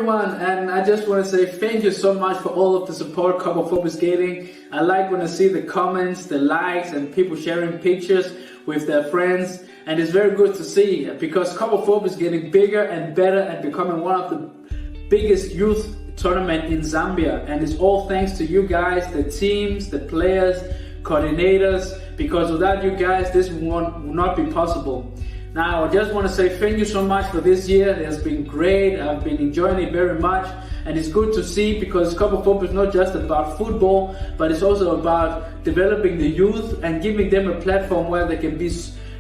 everyone, and I just want to say thank you so much for all of the support Copperfoot is getting. I like when I see the comments, the likes, and people sharing pictures with their friends, and it's very good to see because Copperfoot is getting bigger and better and becoming one of the biggest youth tournament in Zambia, and it's all thanks to you guys, the teams, the players, coordinators, because without you guys this would not be possible. Now I just want to say thank you so much for this year. It has been great. I've been enjoying it very much, and it's good to see because Copperfoot is not just about football, but it's also about developing the youth and giving them a platform where they can be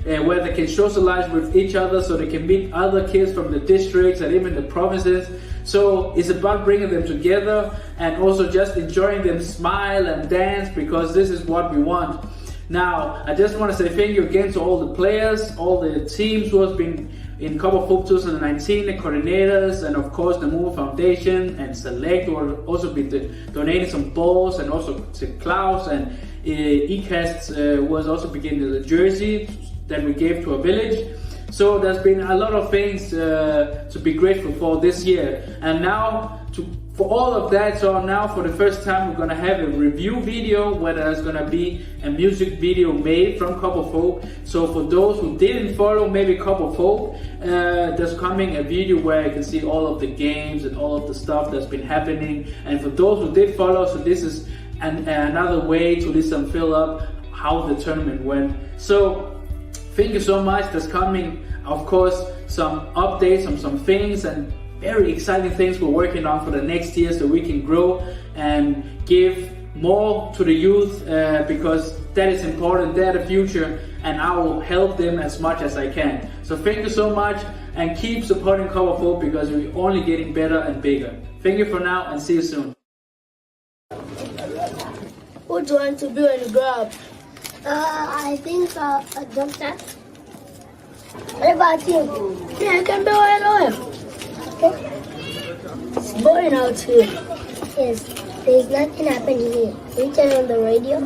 where they can socialize with each other, so they can meet other kids from the districts and even the provinces. So it's about bringing them together and also just enjoying them smile and dance, because this is what we want. Now I just want to say thank you again to all the players, all the teams who has been in Copperfoot 2019, the coordinators, and of course the Move Foundation and Select, who have also been donating some balls, and also to Klaus and ECAST, who has also beginning the jersey that we gave to a village. So there's been a lot of things to be grateful for this year, and now for all of that, so now for the first time we're gonna have a review video where there's gonna be a music video made from Copperfoot. So for those who didn't follow maybe Copperfoot, there's coming a video where you can see all of the games and all of the stuff that's been happening. And for those who did follow, so this is another way to listen, fill up how the tournament went. So thank you so much. There's coming, of course, some updates on some things and very exciting things we're working on for the next year, so we can grow and give more to the youth, because that is important. They're the future, and I will help them as much as I can. So thank you so much, and keep supporting Copperfoot because we're only getting better and bigger. Thank you for now, and see you soon. What do you want to do when you grow up? I think a doctor. What about you? Yeah, I can be where I am. Okay. It's boring out here. Yes, there's nothing happening here. Can you turn on the radio?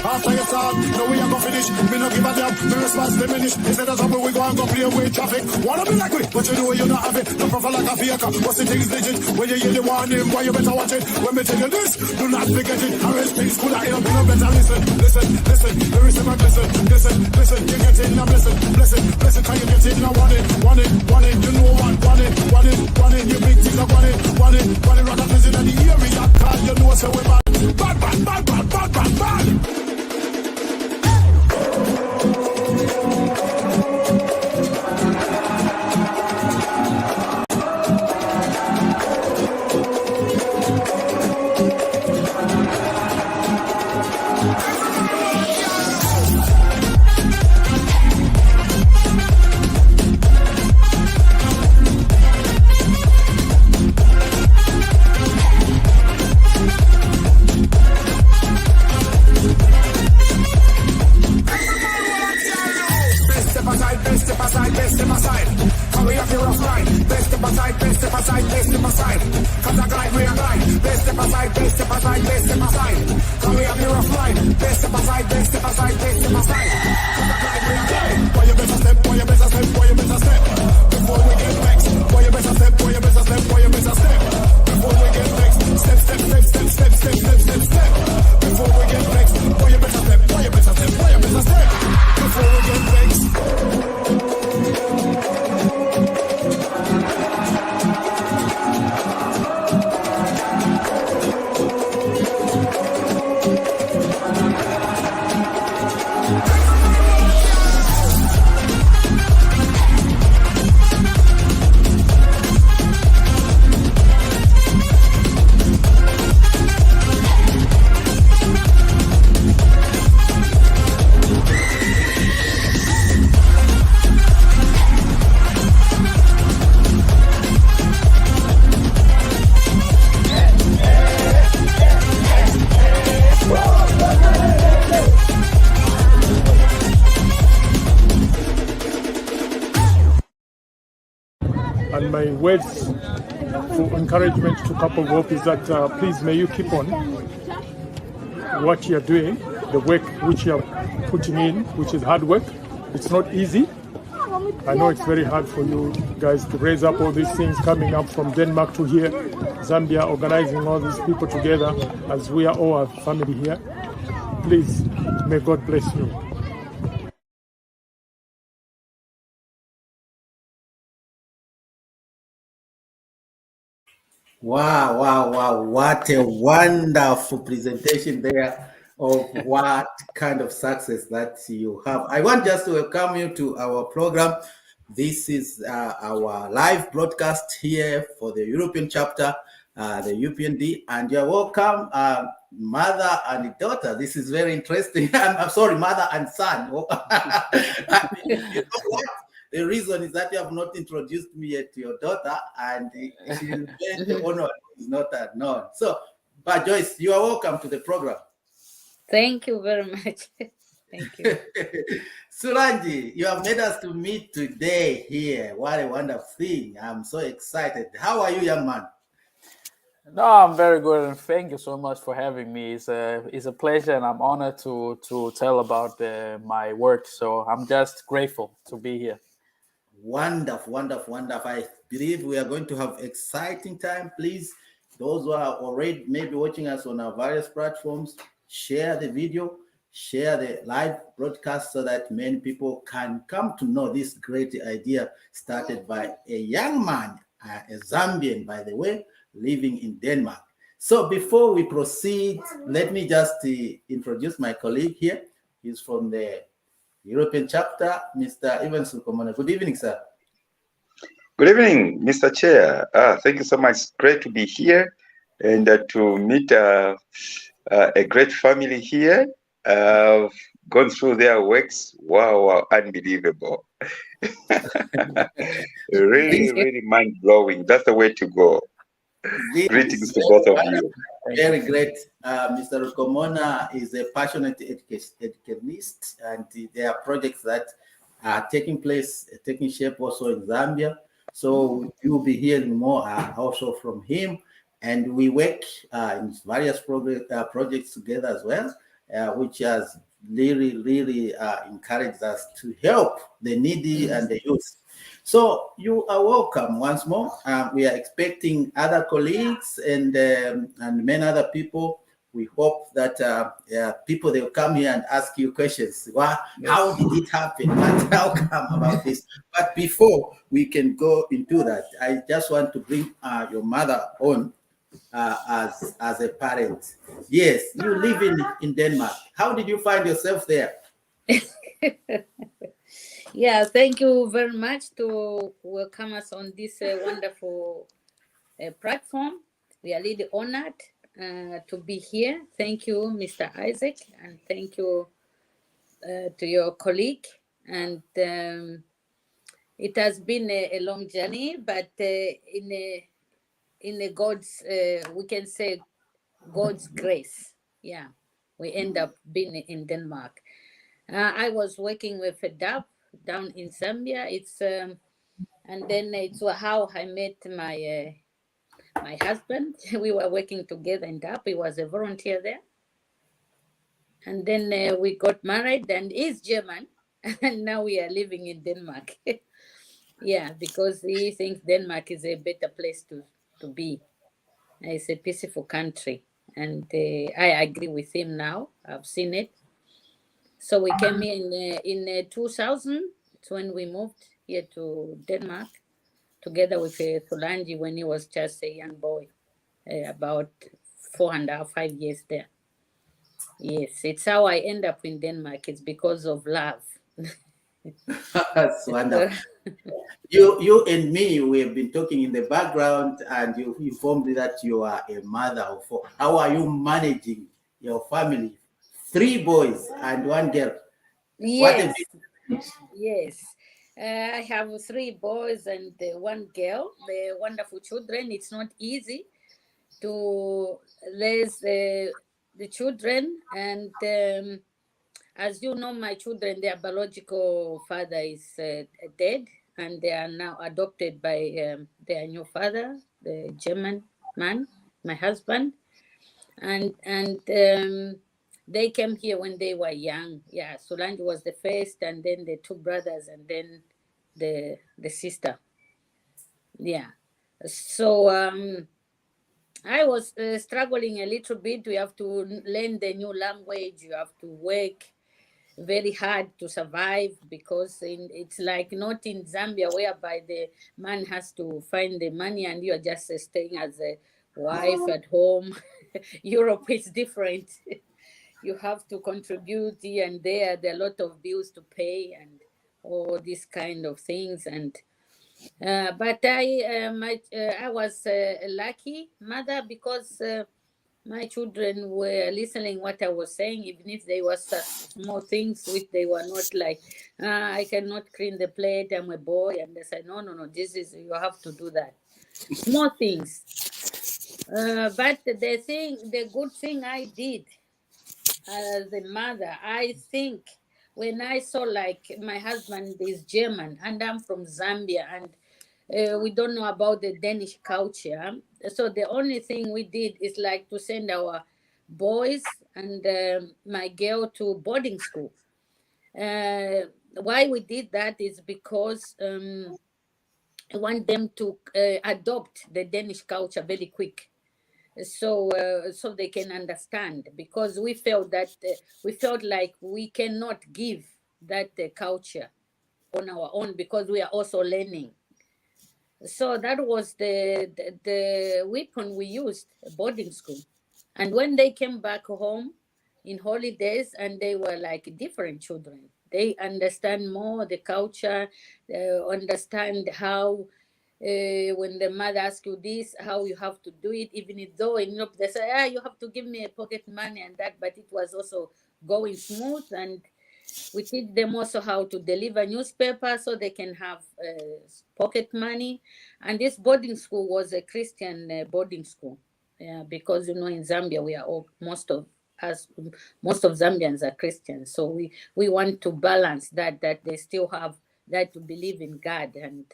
After you start, no we are gonna finish. Me no give a damn, me response diminish. Instead of trouble, we go and go play with traffic. Wanna be like we, but you know you not have it. Don't profile like a faker. What's the things legit? When you hear the warning, boy, you better watch it. When me tell you this, do not forget it. I respect school, I ain't you better listen. Listen, there is a listen. You get in now, blessing, can you get in now? Want it, you know want it. You big things are want it. Rather visit in the area, call you know so we bad. Best step aside. Hurry up your rough line. Best step aside. Cause I glide, we are glide. Best step aside. Hurry up your rough line. Best step aside. Cause I glide, we are glide. Boy, you better step. Before we get vexed. Boy, you better step. Before we get vexed. Step. Before we get vexed. Boy, you better step. Before we get vexed. my words for encouragement to Couple of Hope is that please may you keep on what you're doing, the work which you're putting in, which is hard work. It's not easy. I know it's very hard for you guys to raise up all these things coming up from Denmark to here, Zambia, organizing all these people together as we are all a family here. Please, may God bless you. Wow, wow, wow. What a wonderful presentation there of what kind of success that you have. I want just to welcome you to our program. This is our live broadcast here for the European chapter, the Upnd, and you're welcome, mother and daughter. This is very interesting. I'm sorry, mother and son. You know what? The reason is that you have not introduced me yet to your daughter, and she will get the honor is not known. So, but Joyce, you are welcome to the program. Thank you very much. Thank you. Sulanji, you have made us to meet today here. What a wonderful thing. I'm so excited. How are you, young man? No, I'm very good, and thank you so much for having me. It's a pleasure, and I'm honored to tell about my work. So I'm just grateful to be here. Wonderful, wonderful, wonderful. I believe we are going to have exciting time. Please, those who are already maybe watching us on our various platforms, share the video, share the live broadcast so that many people can come to know this great idea started by a young man, a Zambian, by the way, living in Denmark. So before we proceed, let me just introduce my colleague here. He's from the European chapter, Mr. Evans Ukomona. Good evening, sir. Good evening, Mr. Chair. Thank you so much. Great to be here and to meet a great family here. Gone through their works. Wow, unbelievable. really mind-blowing. That's the way to go. Greetings to both of you. Very great. Mr. Ukomona is a passionate educationist, and there are projects that are taking shape also in Zambia. So you'll be hearing more also from him. And we work in various projects together as well, which has really encouraged us to help the needy and the youth. So you are welcome once more. We are expecting other colleagues and many other people. We hope that people, they will come here and ask you questions. How did it happen? What outcome about this? But before we can go into that, I just want to bring your mother on as a parent. Yes, you live in Denmark. How did you find yourself there? Yeah, thank you very much to welcome us on this wonderful platform. We are really honored to be here. Thank you, Mr. Isaac, and thank you to your colleague. And it has been a long journey, but in a God's, we can say God's grace. Yeah, we end up being in Denmark. I was working with a DAP down in Zambia. It's and then it's how I met my my husband. We were working together in DAP. He was a volunteer there, and then we got married. And he's German, and now we are living in Denmark. Yeah, because he thinks Denmark is a better place to be. It's a peaceful country, and I agree with him now. I've seen it. So we came here in 2000. It's when we moved here to Denmark together with Solanji when he was just a young boy, about 4.5, 5 years there. Yes, it's how I end up in Denmark. It's because of love. That's wonderful. You and me, we have been talking in the background, and you informed me that you are a mother of 4. How are you managing your family? 3 boys and 1 girl. Yes. Yes. I have 3 boys and 1 girl. They're wonderful children. It's not easy to raise the children. And as you know, my children, their biological father is dead. and they are now adopted by their new father, the German man, my husband, and they came here when they were young. Yeah, Solange was the first, and then the two brothers, and then the sister. Yeah. So I was struggling a little bit. We have to learn the new language. You have to work very hard to survive, because it's like not in Zambia, whereby the man has to find the money and you're just staying as a wife at home. Europe is different. You have to contribute here and there. There are a lot of bills to pay and all these kind of things. And but I was a lucky mother, because my children were listening what I was saying, even if they were such small things which they were not like, I cannot clean the plate, I'm a boy. And they said, no, this is, you have to do that. Small things. But the good thing I did as a mother, I think, when I saw, like, my husband is German and I'm from Zambia, and we don't know about the Danish culture. So the only thing we did is like to send our boys and my girl to boarding school. Why we did that is because I want them to adopt the Danish culture very quick, so so they can understand, because we felt like we cannot give that culture on our own, because we are also learning. So that was the weapon we used, boarding school. And when they came back home in holidays, and they were like different children, they understand more the culture, understand how when the mother asks you this, how you have to do it, even though in Europe they say, you have to give me a pocket money and that, but it was also going smooth. And we teach them also how to deliver newspapers so they can have pocket money. And this boarding school was a Christian boarding school, because in Zambia we are all, most of Zambians are Christians. So we want to balance that they still have that, to believe in God, and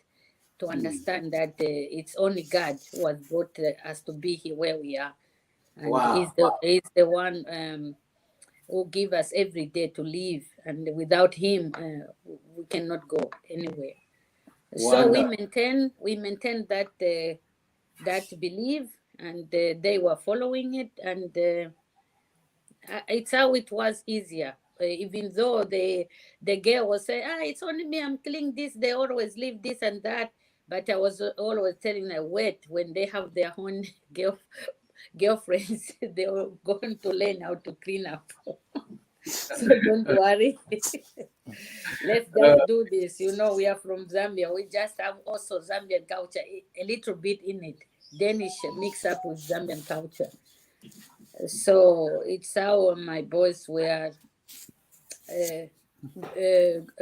to understand that it's only God who has brought us to be here where we are, and Wow. he's the one who give us every day to live, and without him we cannot go anywhere. So we maintain that that belief, and they were following it, and it's how it was easier. Even though the girl was saying, it's only me, I'm killing this, they always leave this and that. But I was always telling them, wait, when they have their own girlfriends, they are going to learn how to clean up. So don't worry. Let's just do this. We are from Zambia. We just have also Zambian culture, a little bit in it. Danish mix up with Zambian culture. So it's how my boys were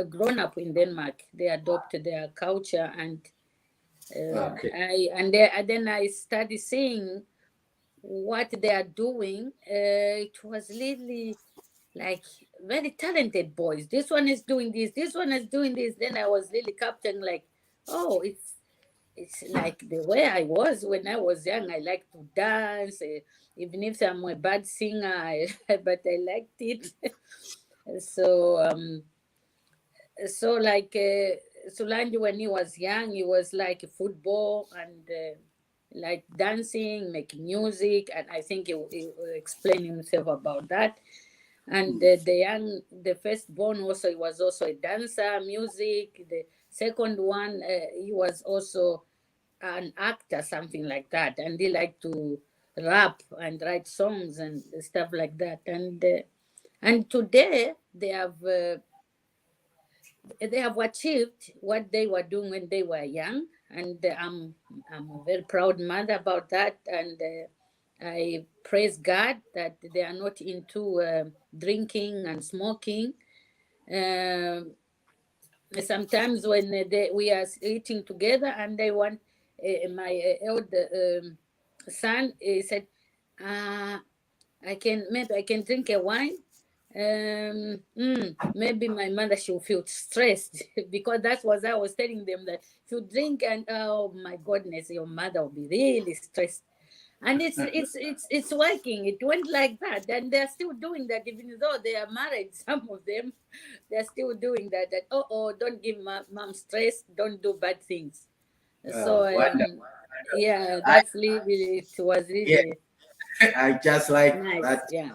grown up in Denmark. They adopted their culture, and then I started seeing what they are doing. It was really like very talented boys. This one is doing this one is doing this. Then I was really capturing, like, oh, it's like the way I was when I was young. I like to dance, even if I'm a bad singer, but I liked it. So like Solange, when he was young, he was like football and like dancing, making music, and I think he explained himself about that. And the firstborn also, he was also a dancer, music. The second one, he was also an actor, something like that, and he liked to rap and write songs and stuff like that. And today they have achieved what they were doing when they were young, and I'm a very proud mother about that. And I praise God that they are not into drinking and smoking. Sometimes when we are eating together, and they want my elder son, he said, maybe I can drink a wine. Maybe my mother, she'll feel stressed because that was I was telling them that if you drink and oh my goodness, your mother will be really stressed. And it's working. It went like that, and they're still doing that even though they are married. Some of them, they're still doing that. That don't give mom stress. Don't do bad things. So Wonderful. yeah, I, that's really it was yeah, really I just like nice. Yeah.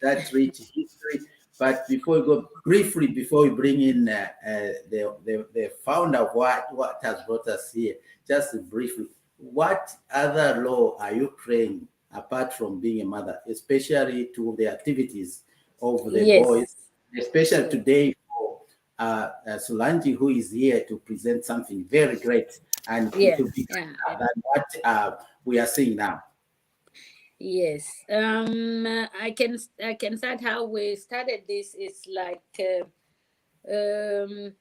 that rich history. But before we go, briefly, before we bring in the founder of what has brought us here, just briefly, what other law are you praying apart from being a mother, especially to the activities of the boys, Yes. especially Yes. today for Solange, who is here to present something very great, and it Yeah. will be Yeah. greater than what we are seeing now. Yes. I can start how we started this. It's like um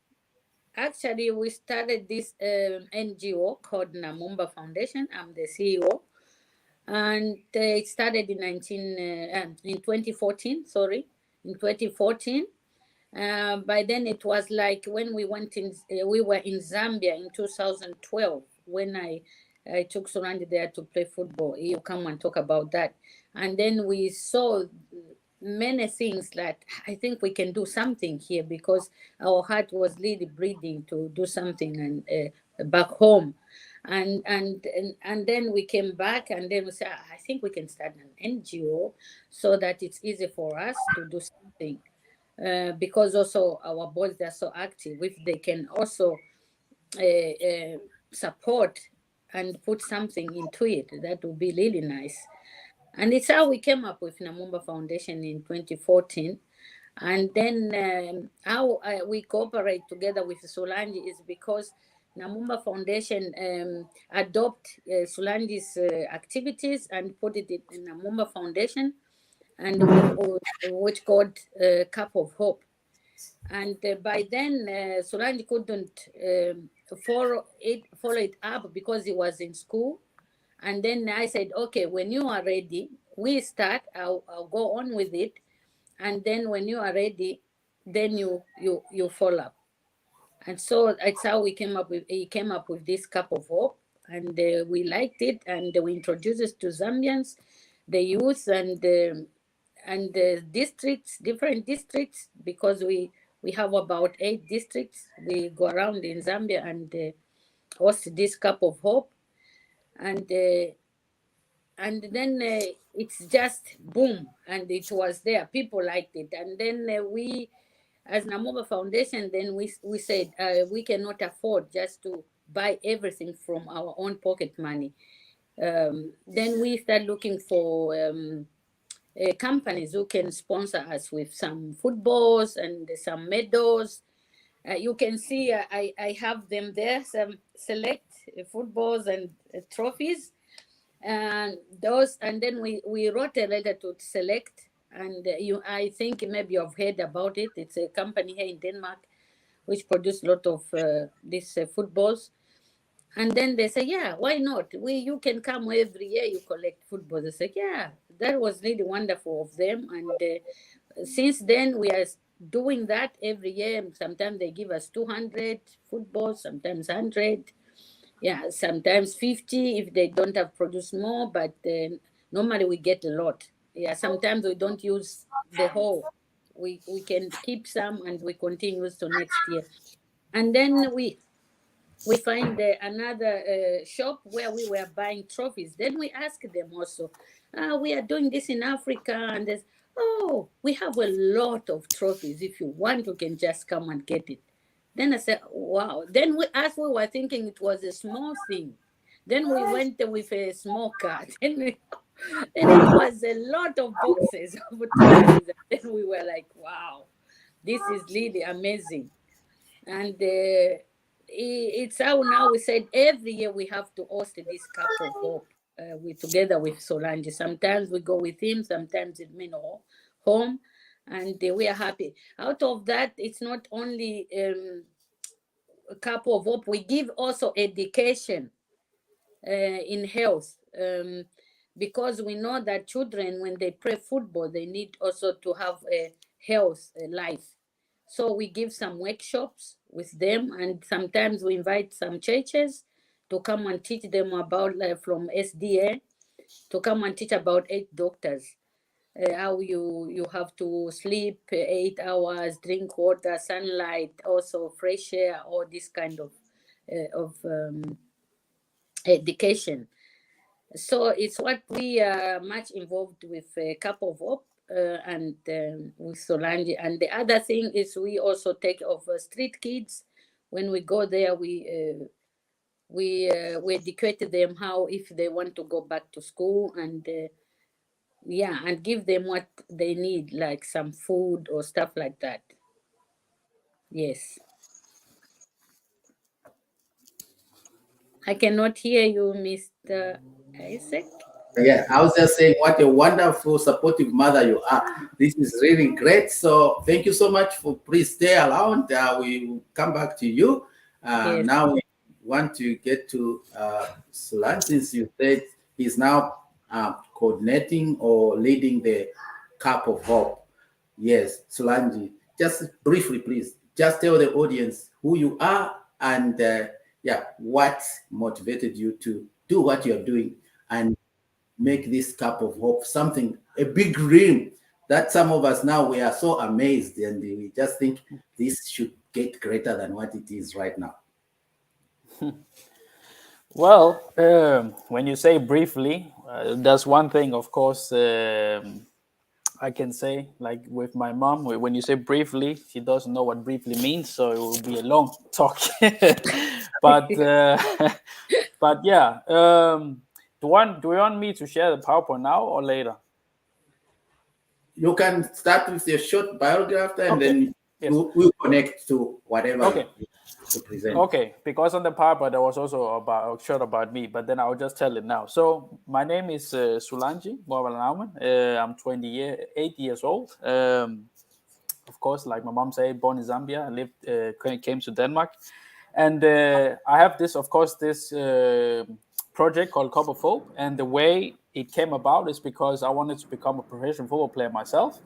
actually we started this NGO called Namumba Foundation. I'm the CEO, and it started in 2014. Sorry, in 2014. By then it was like when we were in Zambia in 2012 when I took Solange there to play football. You come and talk about that. And then we saw many things that I think we can do something here because our heart was really bleeding to do something and back home. And then we came back and then we said, I think we can start an NGO so that it's easy for us to do something. Because also our boys, they're so active, if they can also support and put something into it, that would be really nice. And it's how we came up with Namumba Foundation in 2014. And then how we cooperate together with Solange is because Namumba Foundation adopt Solange's activities and put it in Namumba Foundation, and which called Cup of Hope. And by then, Solange couldn't follow it up because he was in school. And then I said, okay, when you are ready, we start. I'll go on with it, and then when you are ready, then you follow up. And so that's how he came up with this Cup of Hope, and we liked it, and we introduced it to Zambians, the youth, and the districts, different districts, because we have about 8 districts. We go around in Zambia and host this Cup of Hope, and then it's just boom, and it was there. People liked it, and then we, as Namumba Foundation, then we said we cannot afford just to buy everything from our own pocket money. Then we start looking for companies who can sponsor us with some footballs and some medals. You can see I have them there, some select footballs and trophies, and those. And then we wrote a letter to select, and I think maybe you've heard about it. It's a company here in Denmark which produce a lot of these footballs. And then they say, yeah, why not? You can come every year, you collect footballs. They say, yeah, that was really wonderful of them. And since then, we are doing that every year. Sometimes they give us 200 footballs, sometimes 100. Yeah, sometimes 50 if they don't have produced more, but normally we get a lot. Yeah, sometimes we don't use the whole. We can keep some and we continue to next year. And then we find another shop where we were buying trophies. Then we ask them also, we are doing this in Africa, and there's, oh, we have a lot of trophies. If you want, you can just come and get it. Then I said, wow. Then as we were thinking it was a small thing, then we went with a small car. Then it was a lot of boxes of trophies. And then we were like, wow, this is really amazing. And it's how now we said every year we have to host this Cup of Hope together with Solange. Sometimes we go with him, sometimes it means home, and we are happy. Out of that, it's not only a Cup of Hope, we give also education in health. Because we know that children, when they play football, they need also to have health life. So we give some workshops with them, and sometimes we invite some churches to come and teach them about from SDA to come and teach about 8 doctors. How you have to sleep 8 hours, drink water, sunlight, also fresh air, all this kind of education. So it's what we are much involved with Cup of Hope and with Solange. And the other thing is we also take of street kids. When we go there, we educate them how if they want to go back to school, and yeah, and give them what they need, like some food or stuff like that. Yes. I cannot hear you, Mr. Isaac. Yeah, I was just saying what a wonderful, supportive mother you are. This is really great. So thank you so much for please stay around. We will come back to you. Yes. Now we want to get to Sulan, since you said he's now coordinating or leading the Cup of Hope. Yes, Sulanji, just briefly, please, just tell the audience who you are and what motivated you to do what you're doing and make this Cup of Hope something, a big dream that some of us now, we are so amazed and we just think this should get greater than what it is right now. Well, when you say briefly, that's one thing, of course, I can say, like with my mom, when you say briefly, she doesn't know what briefly means, so it will be a long talk. but but yeah, do you want me to share the PowerPoint now or later? You can start with your short biography and Okay. then Yes. we'll connect to whatever Okay. to present. Okay, because on the PowerPoint there was also a short about me, but then I'll just tell it now. So my name is Sulanji Morvalanauman. I'm 28 years old. Of course, like my mom said, born in Zambia. I lived, came to Denmark, and I have this project called Cup of Hope. And the way it came about is because I wanted to become a professional football player myself,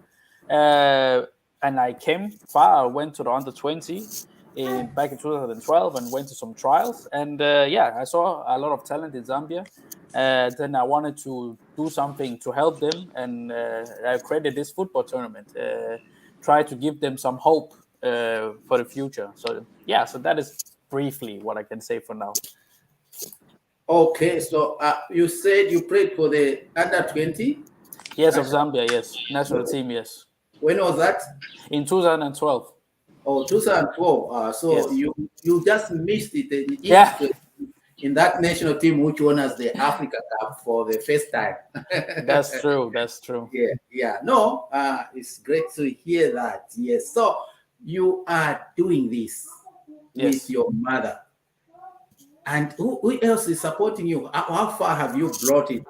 and I came far. I went to the under 20 back in 2012 and went to some trials. And I saw a lot of talent in Zambia. Then I wanted to do something to help them, and I created this football tournament. Try to give them some hope for the future. So that is briefly what I can say for now. Okay, so you said you played for the under 20? Yes, of Zambia, yes. National team, yes. When was that? In 2012. Oh, 2012. So yes. you just missed it in that national team which won us the Africa Cup for the first time. That's true. That's true. Yeah. No, it's great to hear that. Yes. So you are doing this with your mother. And who else is supporting you? How far have you brought it?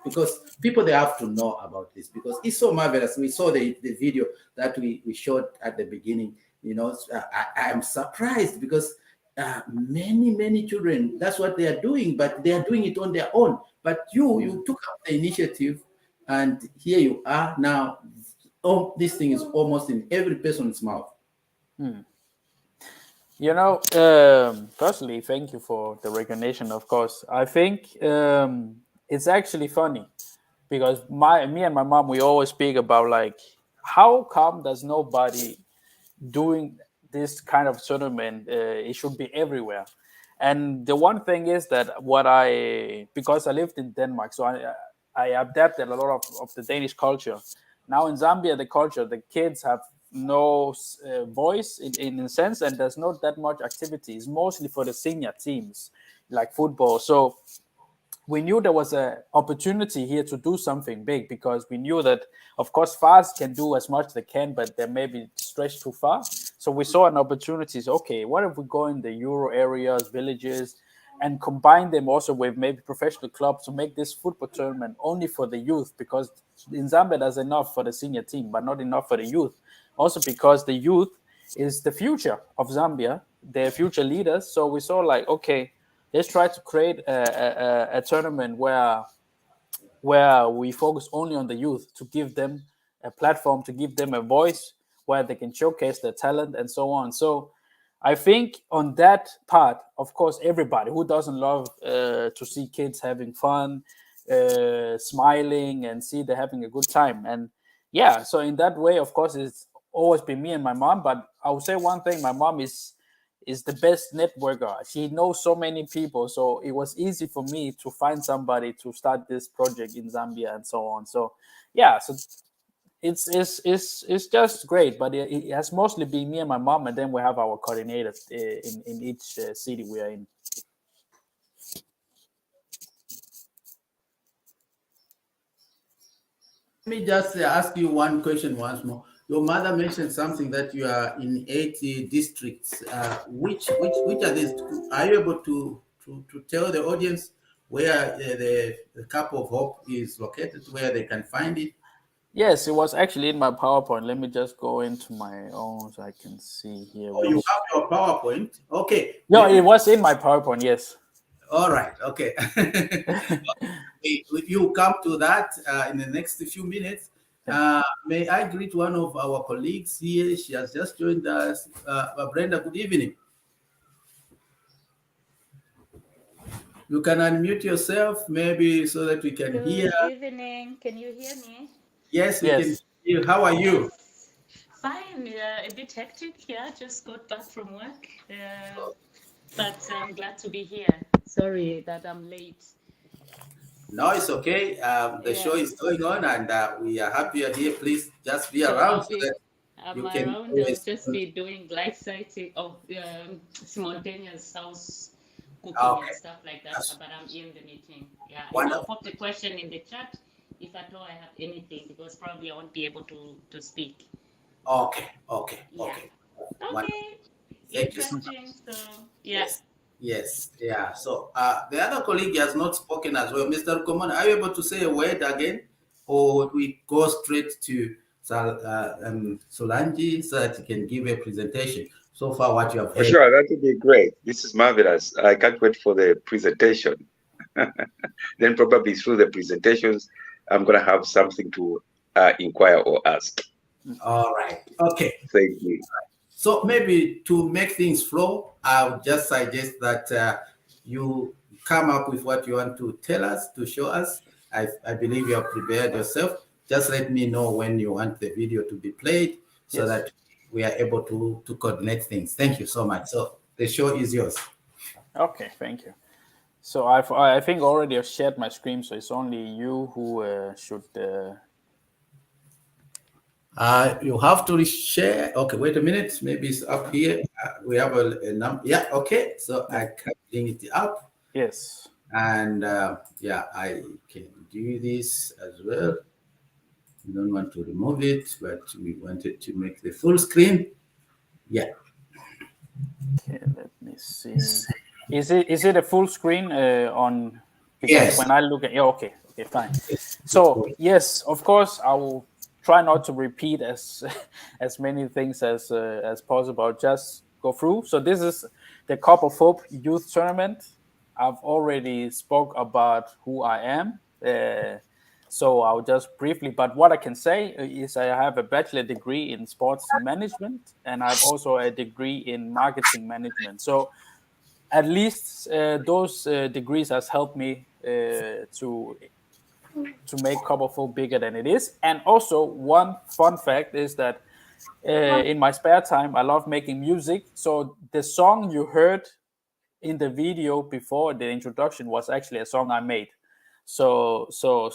Because people, they have to know about this because it's so marvelous. We saw the video that we showed at the beginning. You know, I'm surprised because many children, that's what they are doing, but they are doing it on their own. But you took up the initiative, and here you are now. Oh, this thing is almost in every person's mouth. You know, firstly, thank you for the recognition, of course. I think it's actually funny because me and my mom, we always speak about like, how come there's nobody doing this kind of tournament? It should be everywhere. And the one thing is that because I lived in Denmark, so I adapted a lot of the Danish culture. Now in Zambia, the kids have no voice in a sense, and there's not that much activities, mostly for the senior teams like football. So we knew there was an opportunity here to do something big because we knew that, of course, FARS can do as much as they can, but they may be stretched too far. So we saw an opportunity. Okay, what if we go in the Euro areas, villages, and combine them also with maybe professional clubs to make this football tournament only for the youth? Because in Zambia, there's enough for the senior team, but not enough for the youth. Also because the youth is the future of Zambia, their future leaders. So we saw like, okay, let's try to create a tournament where we focus only on the youth to give them a platform to give them a voice where they can showcase their talent and so on. So I think on that part, of course, everybody who doesn't love to see kids having fun, smiling, and see they're having a good time. And yeah, so in that way, of course, it's always been me and my mom. But I would say one thing: my mom is the best networker. She knows so many people, so it was easy for me to find somebody to start this project in Zambia and so on. So yeah, so it's just great, but it has mostly been me and my mom, and then we have our coordinators in each city we are in. Let me just ask you one question once more. Your mother mentioned something that you are in 80 districts. Which are these? Are you able to tell the audience where the Cup of Hope is located, where they can find it? Yes, it was actually in my PowerPoint. Let me just go into my own so I can see here. Oh, you have your PowerPoint? Okay. No, it was in my PowerPoint, yes. All right, okay. You come to that in the next few minutes. May I greet one of our colleagues here? She has just joined us. Brenda, good evening. You can unmute yourself, maybe, so that we can hear. Good evening. Can you hear me? Yes, we can hear you. How are you? Fine. A bit hectic. Yeah, just got back from work. But I'm glad to be here. Sorry that I'm late. No, it's okay. The show is going on, and we are happy you're here. Please just be around so that you can around. I'll just be doing light sighting of simultaneous house cooking and stuff like that. But I'm in the meeting. Yeah, I'll pop the question in the chat if at all I have anything, because probably I won't be able to speak. Okay. Okay. Interesting. So yeah. Yes. Yeah. So the other colleague has not spoken as well. Mr. Rukomon, are you able to say a word again, or we go straight to Solanji so that he can give a presentation? So far, what you have heard. Sure, that would be great. This is marvelous. I can't wait for the presentation. Then probably through the presentations, I'm going to have something to inquire or ask. All right. Okay. Thank you. So maybe to make things flow, I would just suggest that you come up with what you want to tell us, to show us. I believe you have prepared yourself. Just let me know when you want the video to be played so that we are able to coordinate things. Thank you so much. So the show is yours. Okay, thank you. So I think already I've shared my screen, so it's only you who should... You have to share. Okay, wait a minute. Maybe it's up here. We have a number. Yeah, okay. So I can bring it up. Yes. And yeah, I can do this as well. We don't want to remove it, but we wanted to make the full screen. Yeah. Okay, let me see. Is it a full screen on? Because yes. When I look at okay, fine. So yes, of course, I will try not to repeat as many things as possible. I'll just go through. So this is the Cup of Hope Youth Tournament. I've already spoke about who I am. So I'll just briefly, but what I can say is I have a bachelor degree in sports management, and I have also a degree in marketing management. So at least those degrees has helped me to make Cup of Hope bigger than it is. And also one fun fact is that in my spare time, I love making music. So the song you heard in the video before the introduction was actually a song I made. So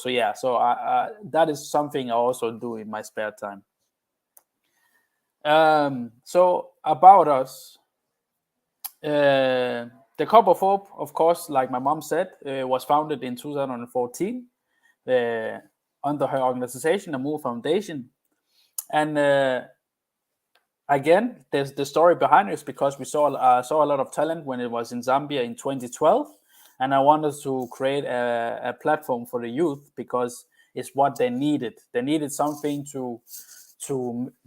yeah. So I that is something I also do in my spare time. So about us, the Cup of Hope, of course, like my mom said, was founded in 2014 under her organization, the Move Foundation, and again, there's the story behind it is because we saw a lot of talent when it was in Zambia in 2012. And I wanted to create a platform for the youth because it's what they needed. They needed something to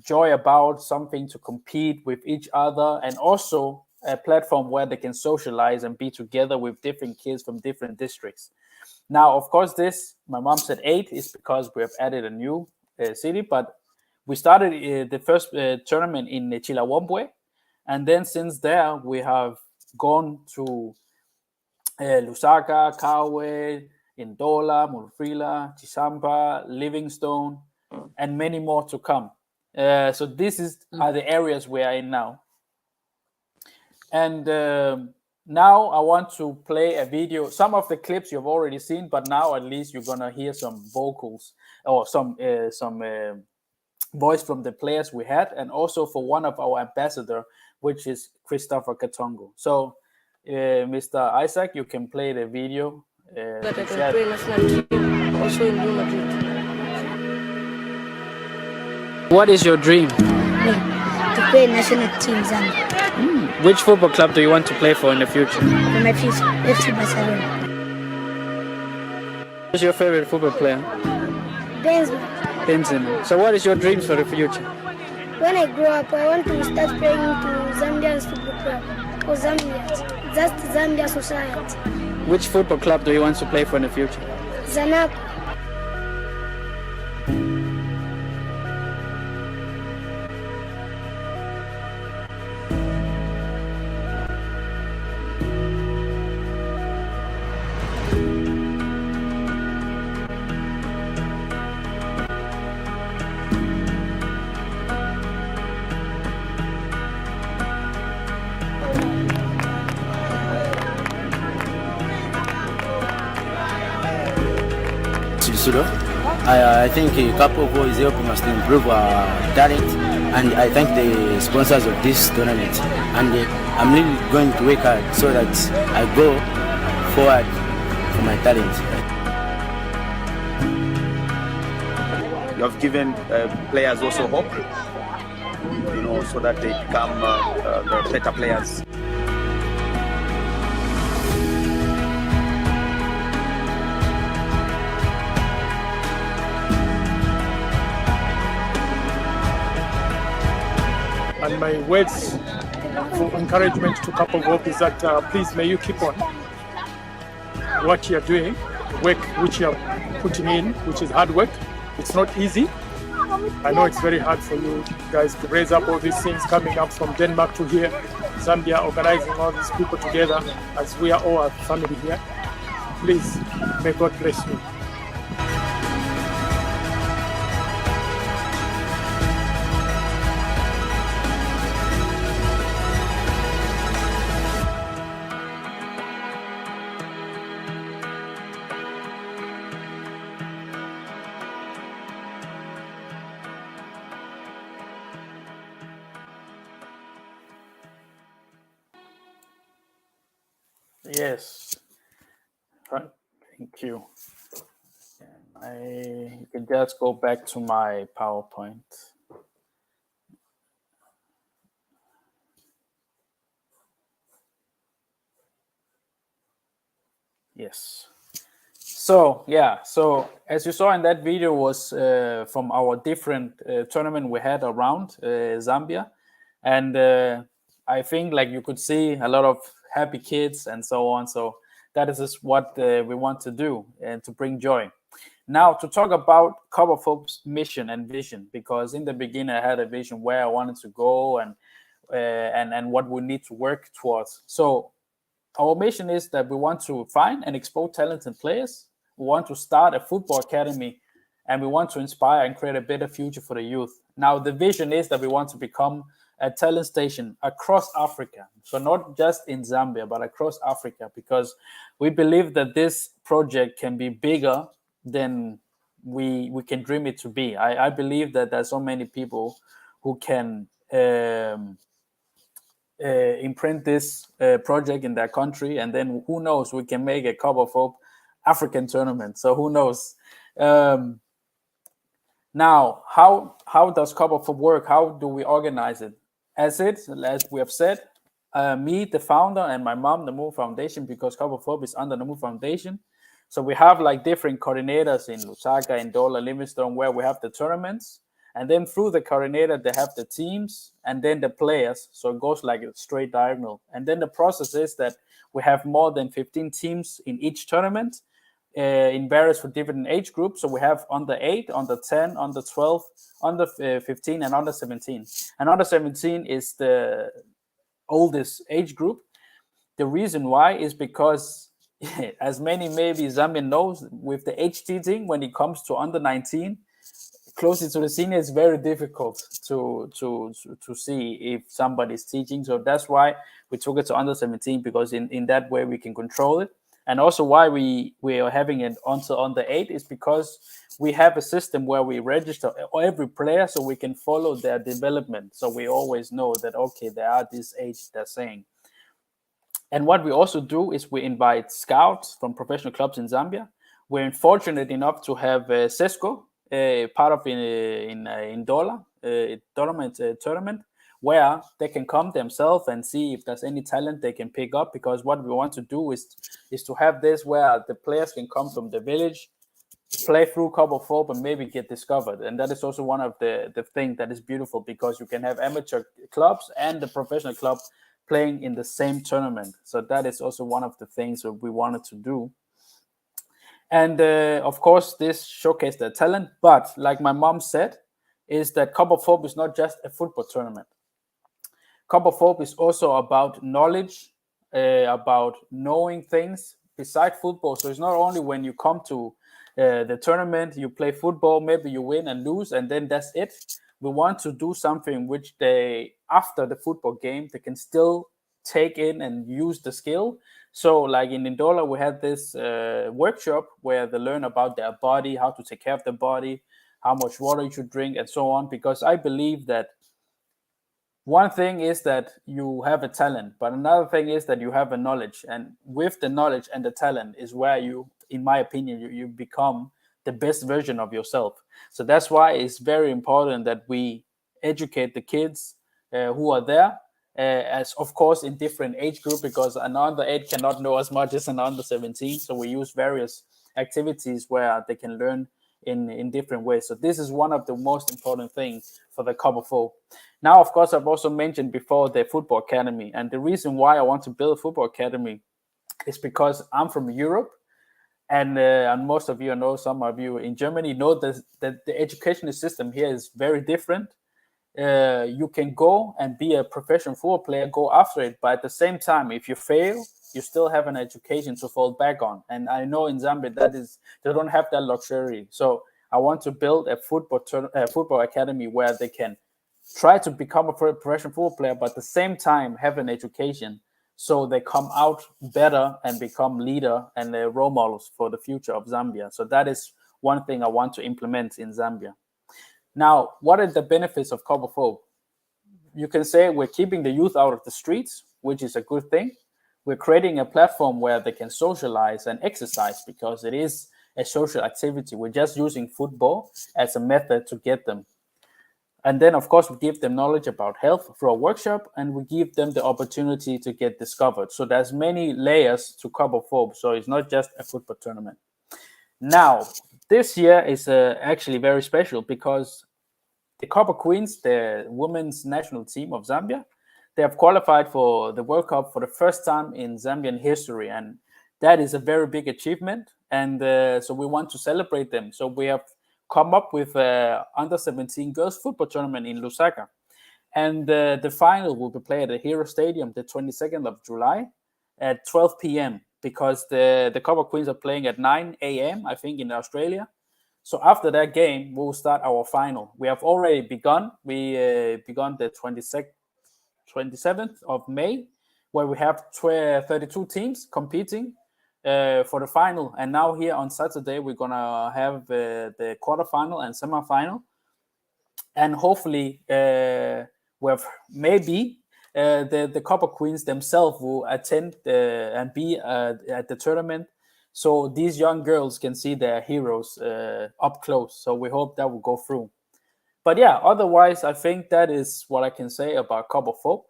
joy about, something to compete with each other, and also a platform where they can socialize and be together with different kids from different districts. Now, of course, my mom said 8 is because we have added a new city, but we started the first tournament in Chilawombwe, and then since there we have gone to Lusaka, Kawe, Ndola, Murfila, Chisampa, Livingstone, and many more to come. So this are the areas we are in now. And now I want to play a video. Some of the clips you've already seen, but now at least you're gonna hear some vocals or some voice from the players we had, and also for one of our ambassador, which is Christopher Katongo. So, Mr. Isaac, you can play the video. That I can play national team, also in Real Madrid. What is your dream? To play national team Zambia. Which football club do you want to play for in the future? For my future, FC Barcelona. Who's your favorite football player? Benzema. So what is your dreams for the future? When I grow up, I want to start playing to Zambia's football club. Or Zambia. Just Zambia society. Which football club do you want to play for in the future? Zanaco. I think Kapovo is helping us to improve our talent, and I thank the sponsors of this tournament. And I'm really going to work hard so that I go forward for my talent. You have given players also hope, so that they become the better players. And my words for encouragement to Cup of Hope is that please may you keep on what you're doing, work which you're putting in, which is hard work. It's not easy. I know it's very hard for you guys to raise up all these things, coming up from Denmark to here, Zambia, organizing all these people together as we are all a family here. Please, may God bless you. Yes. Right. Thank you. You can just go back to my PowerPoint. Yes. So as you saw in that video was from our different tournament we had around Zambia, and I think like you could see a lot of happy kids and so on. So that is just what we want to do and to bring joy. Now to talk about Cup of Hope's mission and vision, because in the beginning I had a vision where I wanted to go and what we need to work towards. So our mission is that we want to find and expose talented players. We want to start a football academy, and we want to inspire and create a better future for the youth. Now, the vision is that we want to become a talent station across Africa. So not just in Zambia, but across Africa, because we believe that this project can be bigger than we can dream it to be. I believe that there's so many people who can imprint this project in their country, and then who knows, we can make a Cup of Hope African tournament. So who knows? Now, how does Cup of Hope work? How do we organize it? As we have said, me, the founder, and my mom, the Move Foundation, because Cup of Hope is under the Move Foundation. So we have like different coordinators in Lusaka, in Ndola, Livingstone, where we have the tournaments. And then through the coordinator, they have the teams and then the players. So it goes like a straight diagonal. And then the process is that we have more than 15 teams in each tournament. in various for different age groups. So we have under 8, under 10, under 12, under 15, and under 17. And under 17 is the oldest age group. The reason why is because, as many maybe Zambian knows, with the age teaching, when it comes to under 19, closer to the senior, it's very difficult to see if somebody is teaching. So that's why we took it to under 17, because in that way we can control it. And also why we are having it until under 8 is because we have a system where we register every player so we can follow their development. So we always know that, okay, they are this age they're saying. And what we also do is we invite scouts from professional clubs in Zambia. We're fortunate enough to have Sesco, part of in Dola tournament, where they can come themselves and see if there's any talent they can pick up. Because what we want to do is to have this where the players can come from the village, play through Cup of Hope, and maybe get discovered. And that is also one of the thing that is beautiful, because you can have amateur clubs and the professional club playing in the same tournament. So that is also one of the things that we wanted to do. And of course, this showcased their talent. But like my mom said, is that Cup of Hope is not just a football tournament. Cup of Hope is also about knowledge, about knowing things beside football. So it's not only when you come to the tournament, you play football, maybe you win and lose, and then that's it. We want to do something which they, after the football game, they can still take in and use the skill. So like in Ndola, we had this workshop where they learn about their body, how to take care of their body, how much water you should drink, and so on. Because I believe that one thing is that you have a talent, but another thing is that you have a knowledge. And with the knowledge and the talent is where you, in my opinion, you become the best version of yourself. So that's why it's very important that we educate the kids who are there, as of course in different age group, because an under 8 cannot know as much as an under 17. So we use various activities where they can learn in different ways. So this is one of the most important things for the Cup of Hope. Now, of course, I've also mentioned before the football academy. And the reason why I want to build a football academy is because I'm from Europe. And most of you know, some of you in Germany know that the educational system here is very different. You can go and be a professional football player, go after it. But at the same time, if you fail, you still have an education to fall back on. And I know in Zambia they don't have that luxury. So I want to build a football academy where they can try to become a professional football player, but at the same time have an education, so they come out better and become leader and role models for the future of Zambia. So that is one thing I want to implement in Zambia. Now, what are the benefits of Cup of Hope? You can say we're keeping the youth out of the streets, which is a good thing. We're creating a platform where they can socialize and exercise, because it is a social activity. We're just using football as a method to get them. And then, of course, we give them knowledge about health through a workshop, and we give them the opportunity to get discovered. So there's many layers to Cup of Hope. So it's not just a football tournament. Now, this year is actually very special, because the Copper Queens, the women's national team of Zambia, they have qualified for the World Cup for the first time in Zambian history. And that is a very big achievement. And so we want to celebrate them. So we have come up with under 17 girls football tournament in Lusaka. And the final will be played at the Hero Stadium the 22nd of July at 12 p.m. because the Copper Queens are playing at 9 a.m., I think, in Australia. So after that game, we'll start our final. We have already begun. We begun the 27th of May, where we have 32 teams competing for the final. And now here on Saturday, we're going to have the quarterfinal and semifinal. And hopefully, maybe the Copper Queens themselves will attend and be at the tournament. So these young girls can see their heroes up close. So we hope that will go through. But yeah, otherwise, I think that is what I can say about Cup of Hope.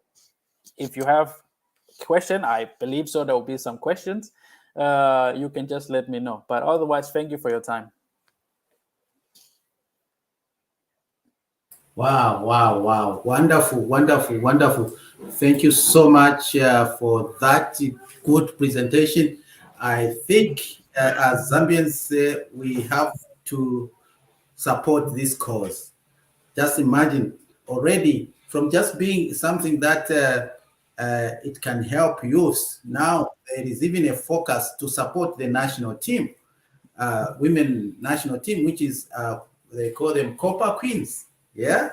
If you have a question, I believe so, there will be some questions. You can just let me know. But otherwise, thank you for your time. Wow. Wonderful. Thank you so much for that good presentation. I think as Zambians, we have to support this cause. Just imagine already from just being something that it can help youth. Now there is even a focus to support the national team, women national team, which is they call them Copper Queens. Yeah.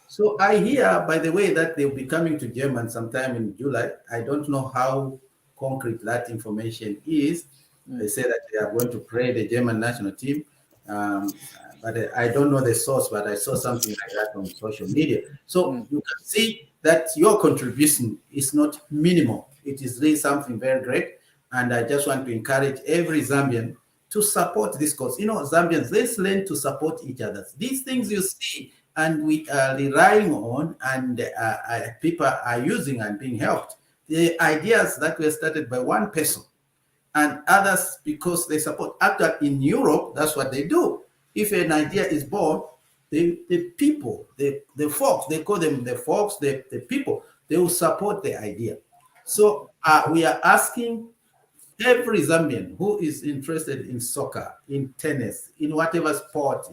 So I hear, by the way, that they'll be coming to Germany sometime in July. I don't know how concrete that information is. They say that they are going to play the German national team, but I don't know the source. But I saw something like that on social media. So you can see that your contribution is not minimal. It is really something very great, and I just want to encourage every Zambian to support this cause. You know, Zambians, let's learn to support each other. These things you see and we are relying on, and people are using and being helped. The ideas that were started by one person and others because they support. Actually, in Europe, that's what they do. If an idea is born, the people, the folks, they call them the folks, the people, they will support the idea. So we are asking every Zambian who is interested in soccer, in tennis, in whatever sport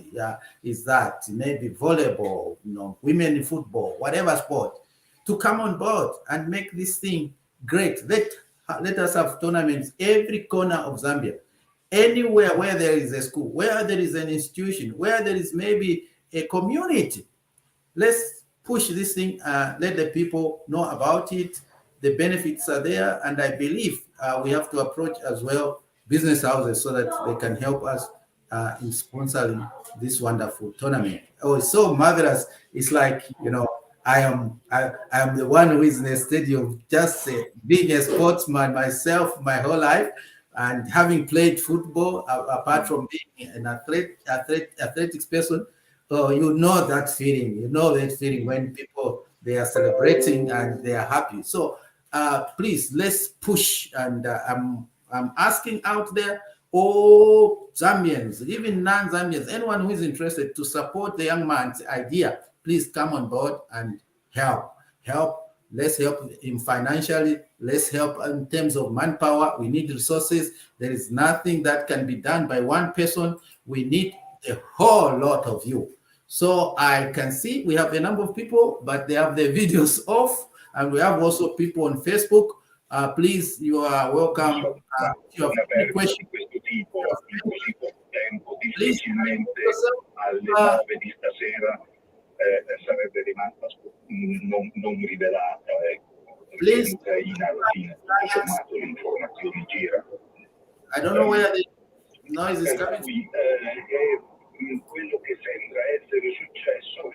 is that, maybe volleyball, women in football, whatever sport, to come on board and make this thing great. Let us have tournaments every corner of Zambia, anywhere where there is a school, where there is an institution, where there is maybe a community. Let's push this thing, let the people know about it. The benefits are there, and I believe we have to approach as well business houses so that they can help us in sponsoring this wonderful tournament. Oh, it's so marvelous. It's like, I am the one who is in the stadium, just being a sportsman myself my whole life, and having played football, apart from being an athletics person. So you know that feeling. You know that feeling when people, they are celebrating and they are happy. So please, let's push. And I'm asking out there, all Zambians, even non-Zambians, anyone who is interested to support the young man's idea, please come on board and help. Let's help him financially. Let's help in terms of manpower. We need resources. There is nothing that can be done by one person. We need a whole lot of you. So I can see we have a number of people, but they have their videos off. And we have also people on Facebook. Please, you are welcome. If you have any questions, please. Sarebbe rimasta non rivelata, Please. In alla fine, tutto sommato l'informazione gira. I don't know where the noise is coming from. Quello che sembra essere successo.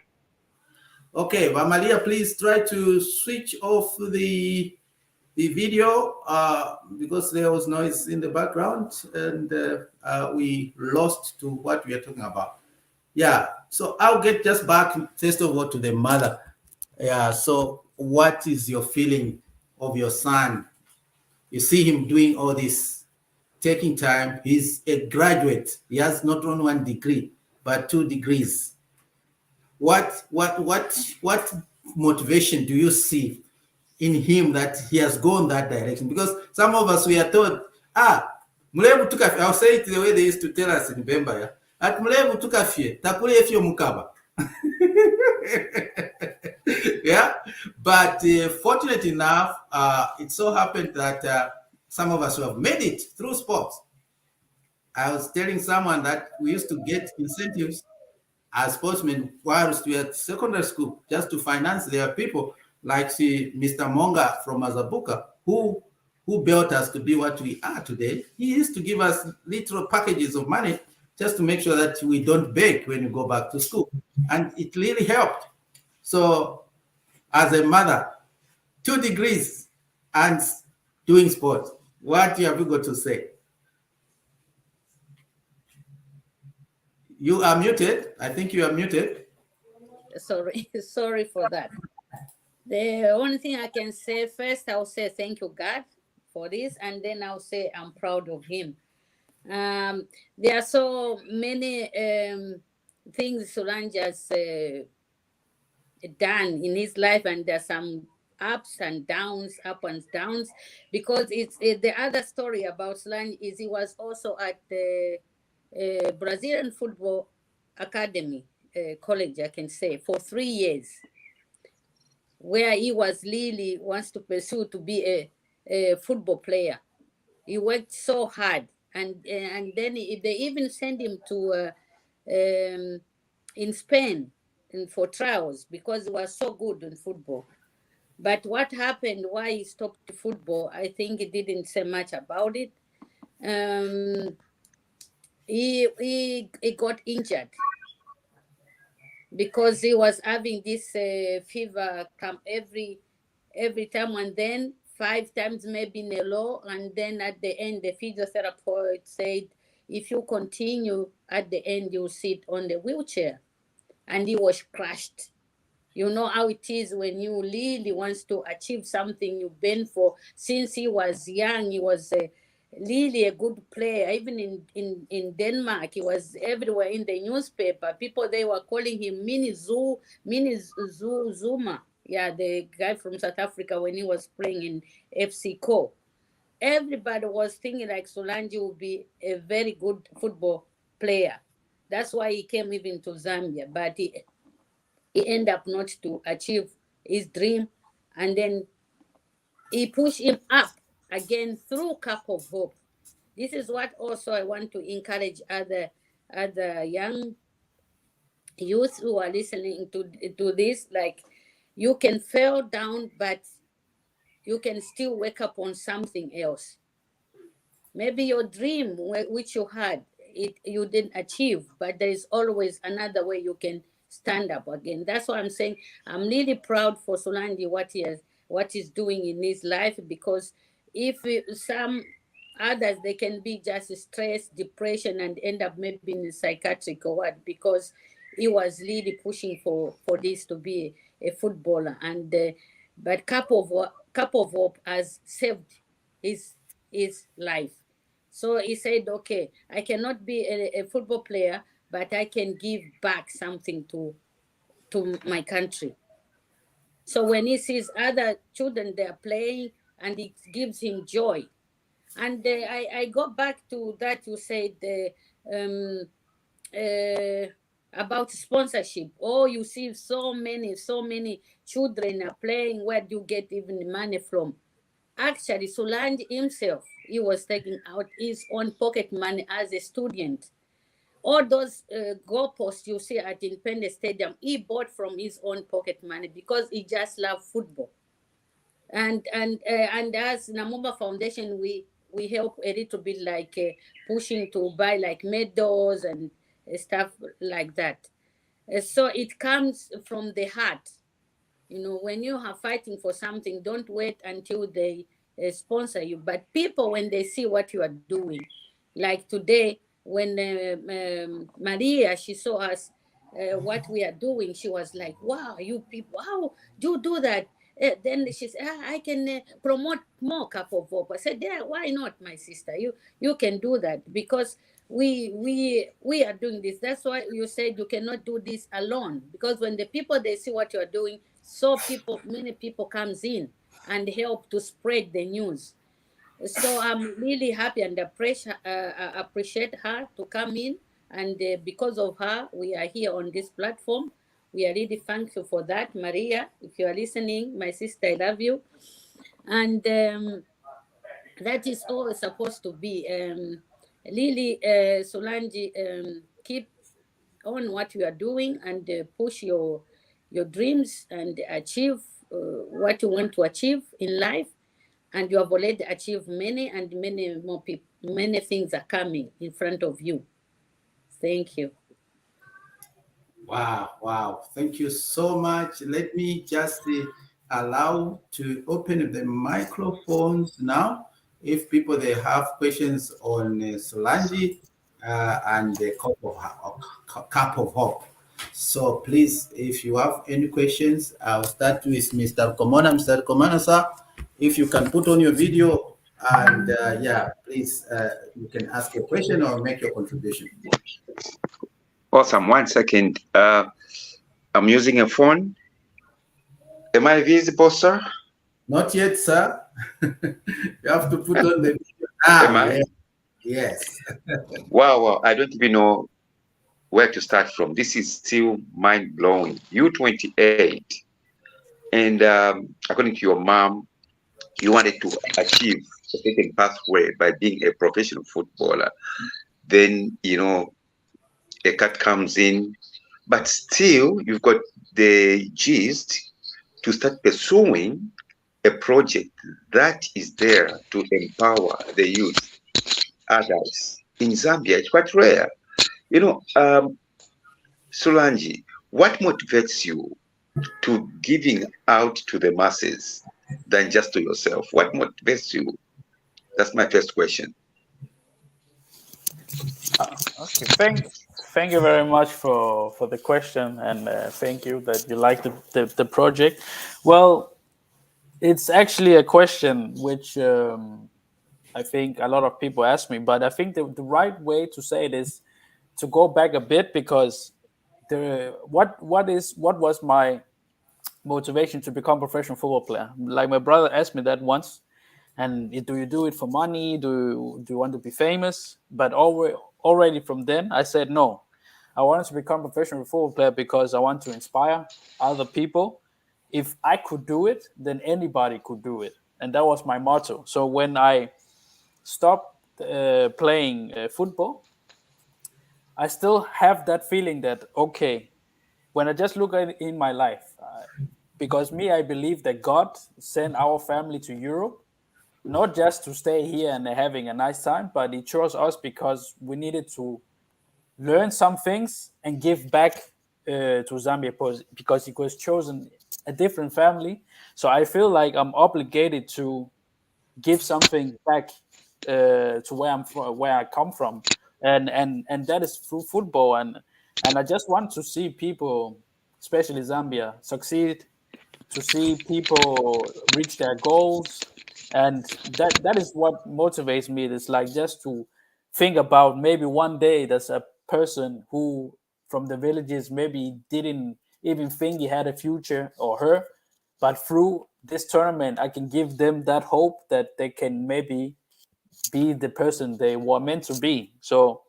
Okay, Vamalia, please try to switch off the video because there was noise in the background, and we lost to what we are talking about. Yeah, so I'll get just back first of all to the mother. Yeah, so what is your feeling of your son? You see him doing all this, taking time. He's a graduate. He has not only 1 degree, but 2 degrees. What motivation do you see in him that he has gone that direction? Because some of us, we are told, I'll say it the way they used to tell us in Bemba, yeah? At Mulevu tukafie, takule efio mukaba. Yeah, but fortunately enough, it so happened that some of us who have made it through sports. I was telling someone that we used to get incentives as sportsmen whilst we were at secondary school just to finance their people, like Mr. Monga from Azabuka, who built us to be what we are today. He used to give us little packages of money just to make sure that we don't beg when we go back to school. And it really helped. So as a mother, 2 degrees and doing sports, what have you got to say? You are muted. I think you are muted. Sorry for that. The only thing I can say first, I'll say thank you, God, for this, and then I'll say I'm proud of him. There are so many things Solange has done in his life, and there's some ups and downs, because it's the other story about Solange is he was also at the Brazilian Football Academy college, I can say, for 3 years, where he was really wants to pursue to be a football player. He worked so hard, and then they even sent him to in Spain for trials because he was so good in football. But what happened, why he stopped football, I think he didn't say much about it. He got injured because he was having this fever come every time, and then 5 times maybe in a row, and then at the end the physiotherapist said if you continue at the end you'll sit on the wheelchair, and he was crushed. You know how it is when you really wants to achieve something you've been for since he was young. He was really a good player. Even in Denmark, he was everywhere in the newspaper. People, they were calling him Mini Zuma. Yeah, the guy from South Africa when he was playing in FC Co. Everybody was thinking like Solange would be a very good football player. That's why he came even to Zambia. But he ended up not to achieve his dream, and then he pushed him up again through Cup of Hope. This is what also I want to encourage other young youth who are listening to this. Like, you can fall down, but you can still wake up on something else. Maybe your dream, which you had, you didn't achieve, but there is always another way you can stand up again. That's what I'm saying. I'm really proud for Solange what he's doing in his life, because if some others, they can be just stress, depression, and end up maybe in a psychiatric or what, because he was really pushing for this to be a footballer. And but Cup of Hope has saved his life. So he said, okay, I cannot be a football player, but I can give back something to my country. So when he sees other children, they are playing, and it gives him joy. And I go back to that you said about sponsorship. Oh, you see so many children are playing. Where do you get even money from? Actually, Solange himself, he was taking out his own pocket money as a student. All those goalposts you see at Upnd Stadium, he bought from his own pocket money because he just loved football. And as Namumba Foundation, we help a little bit, like pushing to buy like medals and stuff like that. So it comes from the heart. You know, when you are fighting for something, don't wait until they sponsor you. But people, when they see what you are doing, like today, when Maria, she saw us, what we are doing, she was like, wow, you people, how do you do that? Then she said, I can promote more Cup of Hope. I said, yeah, why not, my sister? You can do that, because we are doing this. That's why you said you cannot do this alone, because when the people, they see what you are doing, so many people comes in and help to spread the news. So I'm really happy and appreciate her to come in, and because of her, we are here on this platform. We are really thankful for that, Maria. If you are listening, my sister, I love you. And that is all it's supposed to be. Lily, Solange, keep on what you are doing, and push your dreams and achieve what you want to achieve in life. And you have already achieved many, and many more people, many things are coming in front of you. Thank you. Wow. Thank you so much. Let me just allow to open the microphones now. If people, they have questions on Solange and the Cup of Hope. So please, if you have any questions, I'll start with Mr. Komona. Mr. Komona, sir, if you can put on your video, and please, you can ask a question or make your contribution. Awesome. 1 second. I'm using a phone. Am I visible, sir? Not yet, sir. You have to put on the video Am now. I? Yes. Wow, I don't even know where to start from. This is still mind blowing. You 28, and according to your mom, you wanted to achieve a certain pathway by being a professional footballer. Then a cut comes in, but still you've got the gist to start pursuing a project that is there to empower the youth, adults in Zambia. It's quite rare. Sulanji, what motivates you to giving out to the masses than just to yourself? What motivates you? That's my first question. Okay, thank you very much for the question, and thank you that you like the project. Well, it's actually a question which I think a lot of people ask me, but I think the right way to say it is to go back a bit, because what was my motivation to become a professional football player? Like, my brother asked me that once, and do you do it for money? Do you want to be famous? But already from then I said no. I wanted to become a professional football player because I want to inspire other people. If I could do it, then anybody could do it, and that was my motto. So when I stopped playing football, I still have that feeling that, okay, when I just look at it in my life, because me, I believe that God sent our family to Europe, not just to stay here and having a nice time, but He chose us because we needed to learn some things and give back to Zambia, because He was chosen a different family. So I feel like I'm obligated to give something back to where I come from, and that is through football, and I just want to see people, especially Zambia, succeed, to see people reach their goals, and that is what motivates me. It's like just to think about, maybe one day there's a person who from the villages maybe didn't even think he had a future, or her, but through this tournament I can give them that hope that they can maybe be the person they were meant to be. So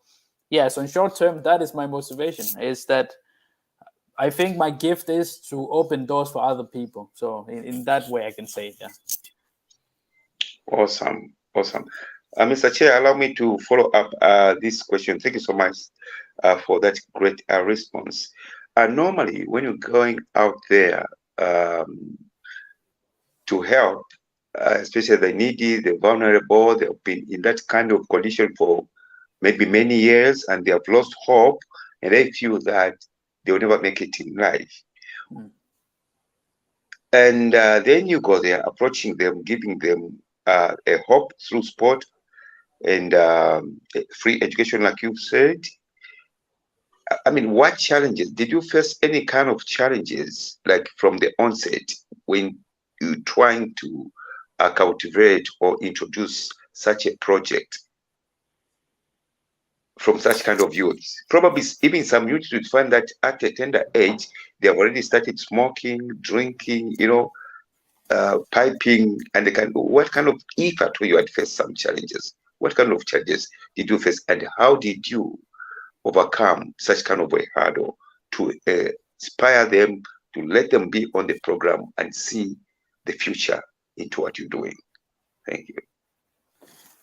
yeah, so in short term, that is my motivation, is that I think my gift is to open doors for other people. So in that way I can say it, yeah. Awesome. Mr. Chair, allow me to follow up this question. Thank you so much for that great response. Normally, when you're going out there to help, especially the needy, the vulnerable, they've been in that kind of condition for maybe many years, and they have lost hope, and they feel that they will never make it in life. And then you go there, approaching them, giving them a hope through sport and free education, like you've said. I mean, what challenges did you face? Any kind of challenges, like from the onset, when you're trying to cultivate or introduce such a project from such kind of youth? Probably even some youth would find that at a tender age, they have already started smoking, drinking, piping, and what kind of, if at all you had faced some challenges, what kind of challenges did you face, and how did you overcome such kind of a hurdle to inspire them, to let them be on the program and see the future into what you're doing? Thank you.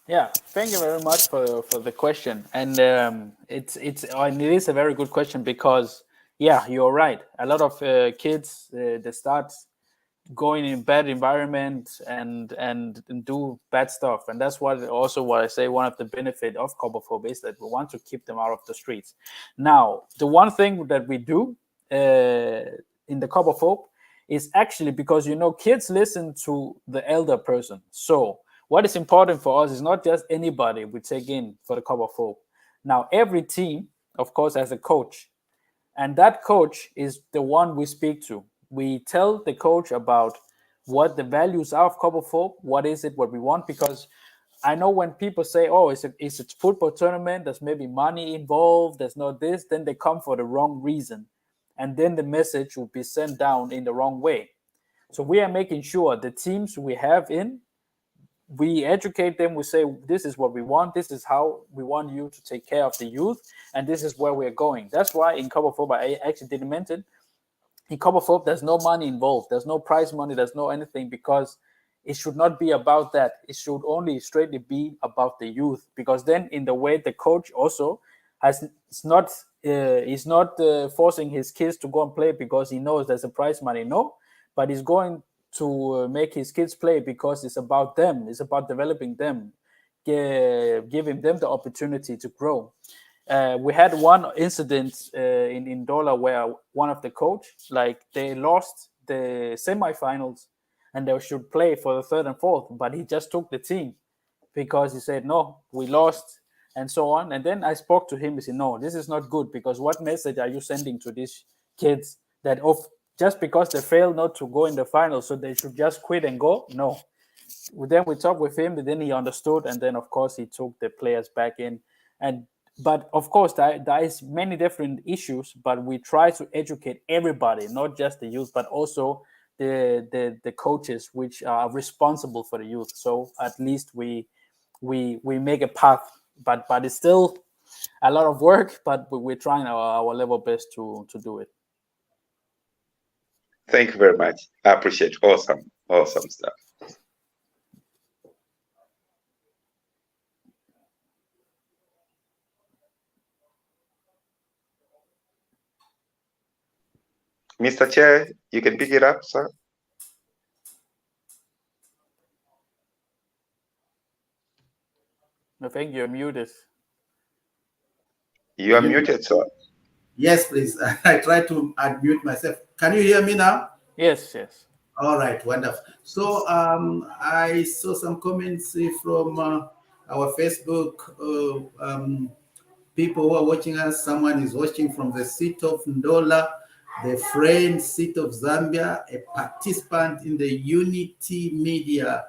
Yeah, thank you very much for the question, and it is a very good question, because yeah, you're right. A lot of kids they start going in bad environment and do bad stuff, and that's what I say. One of the benefit of Cobblefobia is that we want to keep them out of the streets. Now, the one thing that we do in the Cobblefobia is actually, because kids listen to the elder person. So what is important for us is not just anybody we take in for the Cobblefobia. Now, every team, of course, has a coach, and that coach is the one we speak to. We tell the coach about what the values are of Cobblefobia, what is it, what we want, because I know when people say, oh, it's a football tournament, there's maybe money involved, there's no this, then they come for the wrong reason. And then the message will be sent down in the wrong way. So we are making sure the teams we have in, we educate them. We say, this is what we want. This is how we want you to take care of the youth. And this is where we're going. That's why in Copperfob, I actually didn't mention, in Copperfob, there's no money involved. There's no prize money. There's no anything, because it should not be about that. It should only straightly be about the youth, because then in the way the coach also he's not forcing his kids to go and play because he knows there's a prize money. No, but he's going to make his kids play because it's about them. It's about developing them, giving them the opportunity to grow. We had one incident in Dola where one of the coach, like, they lost the semifinals and they should play for the third and fourth, but he just took the team because he said, no, we lost, and so on. And then I spoke to him. He said, no, this is not good, because what message are you sending to these kids that just because they failed not to go in the finals, so they should just quit and go? No. Then we talked with him, and then he understood, and then of course he took the players back in. But of course there is many different issues, but we try to educate everybody, not just the youth, but also the coaches which are responsible for the youth. So at least we make a path, but it's still a lot of work, but we're trying our level best to do it. Thank you very much. I appreciate awesome stuff. Mr. Chair, you can pick it up, sir. I think you're muted. You are muted, sir. Yes, please. I try to unmute myself. Can you hear me now? Yes. All right, wonderful. So I saw some comments from our Facebook people who are watching us. Someone is watching from the seat of Ndola, the Friend seat of Zambia, a participant in the Unity Media,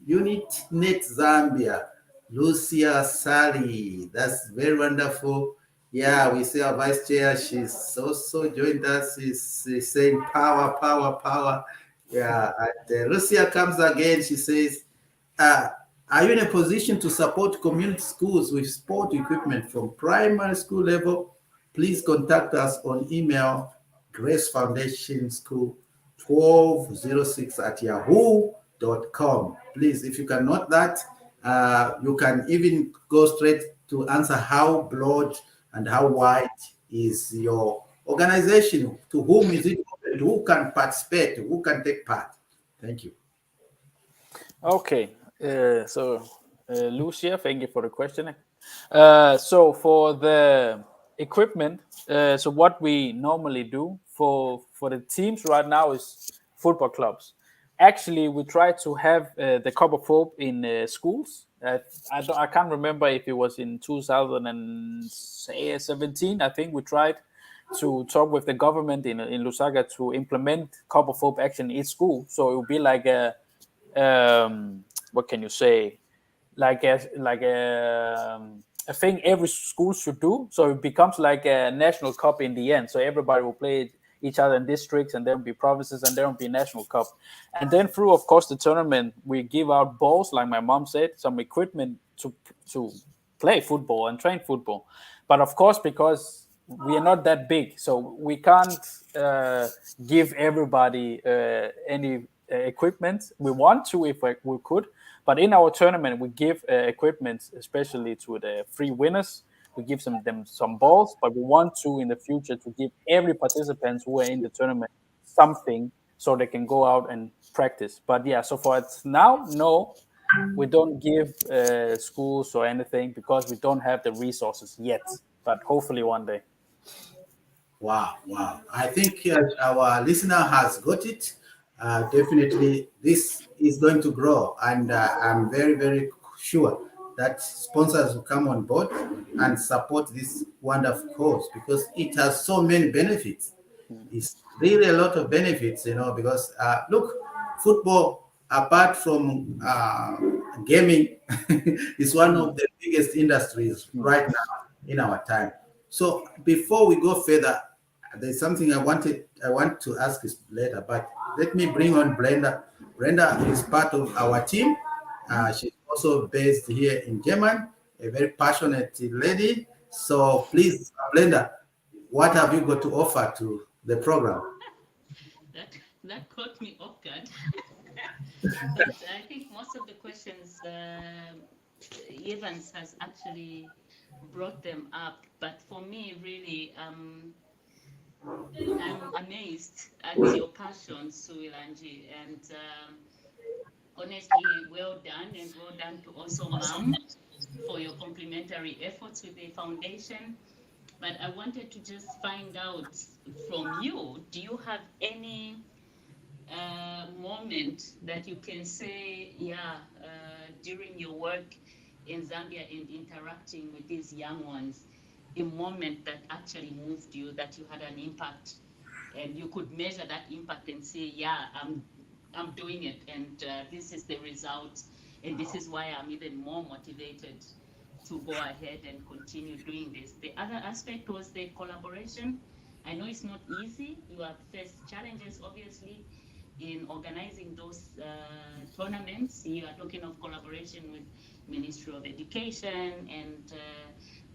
UnitNet Zambia, Lucia Sally. That's very wonderful. Yeah, we see our vice chair. She's also joined us. She's saying power, power, power. Yeah, and Lucia comes again. She says, are you in a position to support community schools with sport equipment from primary school level? Please contact us on email, Grace Foundation School 1206 at yahoo.com. Please, if you can note that, you can even go straight to answer how broad and how wide is your organization, to whom is it open, who can participate, who can take part. Thank you. Okay, Lucia, thank you for the question. So for the equipment, so what we normally do for the teams right now is football clubs. Actually, we try to have the Copperfob in schools. I can't remember if it was in 2017. I think we tried to talk with the government in Lusaka to implement Copperfob action in each school. So it would be like a what can you say? Like a thing every school should do. So it becomes like a national cup in the end. So everybody will play each other in districts, and there will be provinces, and there will be national cup. And then through, of course, the tournament, we give out balls, like my mom said, some equipment to play football and train football. But of course, because we are not that big, so we can't give everybody any equipment. We want to if we could, but in our tournament we give equipment especially to the free winners. We give them some balls, but we want to in the future to give every participant who are in the tournament something so they can go out and practice. But yeah, so for now, no, we don't give schools or anything because we don't have the resources yet, but hopefully one day. Wow. I think our listener has got it. Definitely this is going to grow, and I'm very, very sure that sponsors will come on board and support this wonderful cause, because it has so many benefits. It's really a lot of benefits, because look, football, apart from gaming, is one of the biggest industries right now in our time. So before we go further, there's something I want to ask is later, but let me bring on Brenda. Brenda is part of our team. She's also based here in Germany, a very passionate lady. So please, Brenda, what have you got to offer to the program? That caught me off guard. But I think most of the questions Evans has actually brought them up. But for me, really, I'm amazed at your passion, Suilanji, and honestly, well done, and well done to also Mom for your complementary efforts with the foundation. But I wanted to just find out from you, do you have any moment that you can say, yeah, during your work in Zambia and interacting with these young ones, a moment that actually moved you, that you had an impact, and you could measure that impact and say, yeah, I'm doing it, and this is the result, and this is why I'm even more motivated to go ahead and continue doing this. The other aspect was the collaboration. I know it's not easy. You have faced challenges, obviously, in organizing those tournaments. You are talking of collaboration with Ministry of Education and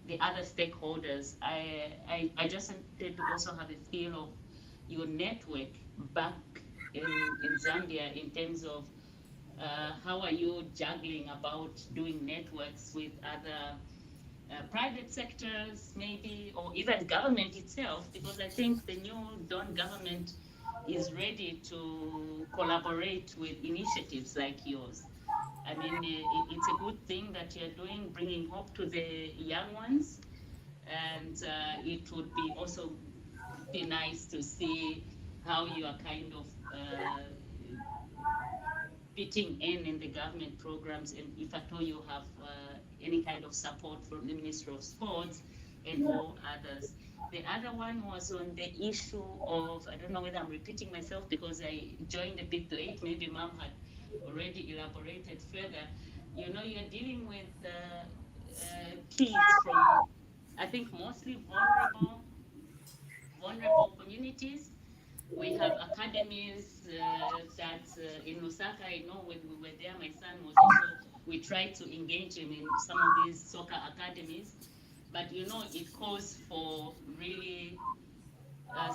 the other stakeholders. I just wanted to also have a feel of your network back in Zambia in terms of how are you juggling about doing networks with other private sectors, maybe, or even government itself, because I think the new Dawn government is ready to collaborate with initiatives like yours. I mean, it's a good thing that you're doing, bringing hope to the young ones, and it would be also be nice to see how you are kind of fitting in the government programs, and if at all you have any kind of support from the Ministry of Sports and all others. The other one was on the issue of, I don't know whether I'm repeating myself because I joined a bit late, maybe Mom had already elaborated further. You know, you're dealing with kids from, I think, mostly vulnerable communities. We have academies that in Lusaka, I know when we were there, my son was also, we tried to engage him in some of these soccer academies. But you know, it calls for really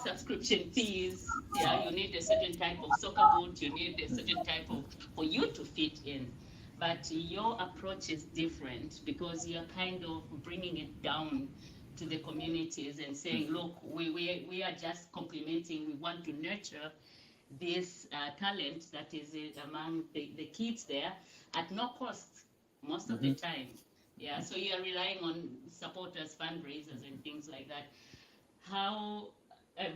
subscription fees. Yeah, you need a certain type of soccer boot, you need a certain type of, for you to fit in. But your approach is different because you're kind of bringing it down to the communities and saying, look, we are just complementing, we want to nurture this talent that is among the kids there at no cost most of the time. Yeah, so you are relying on supporters, fundraisers, and things like that. How,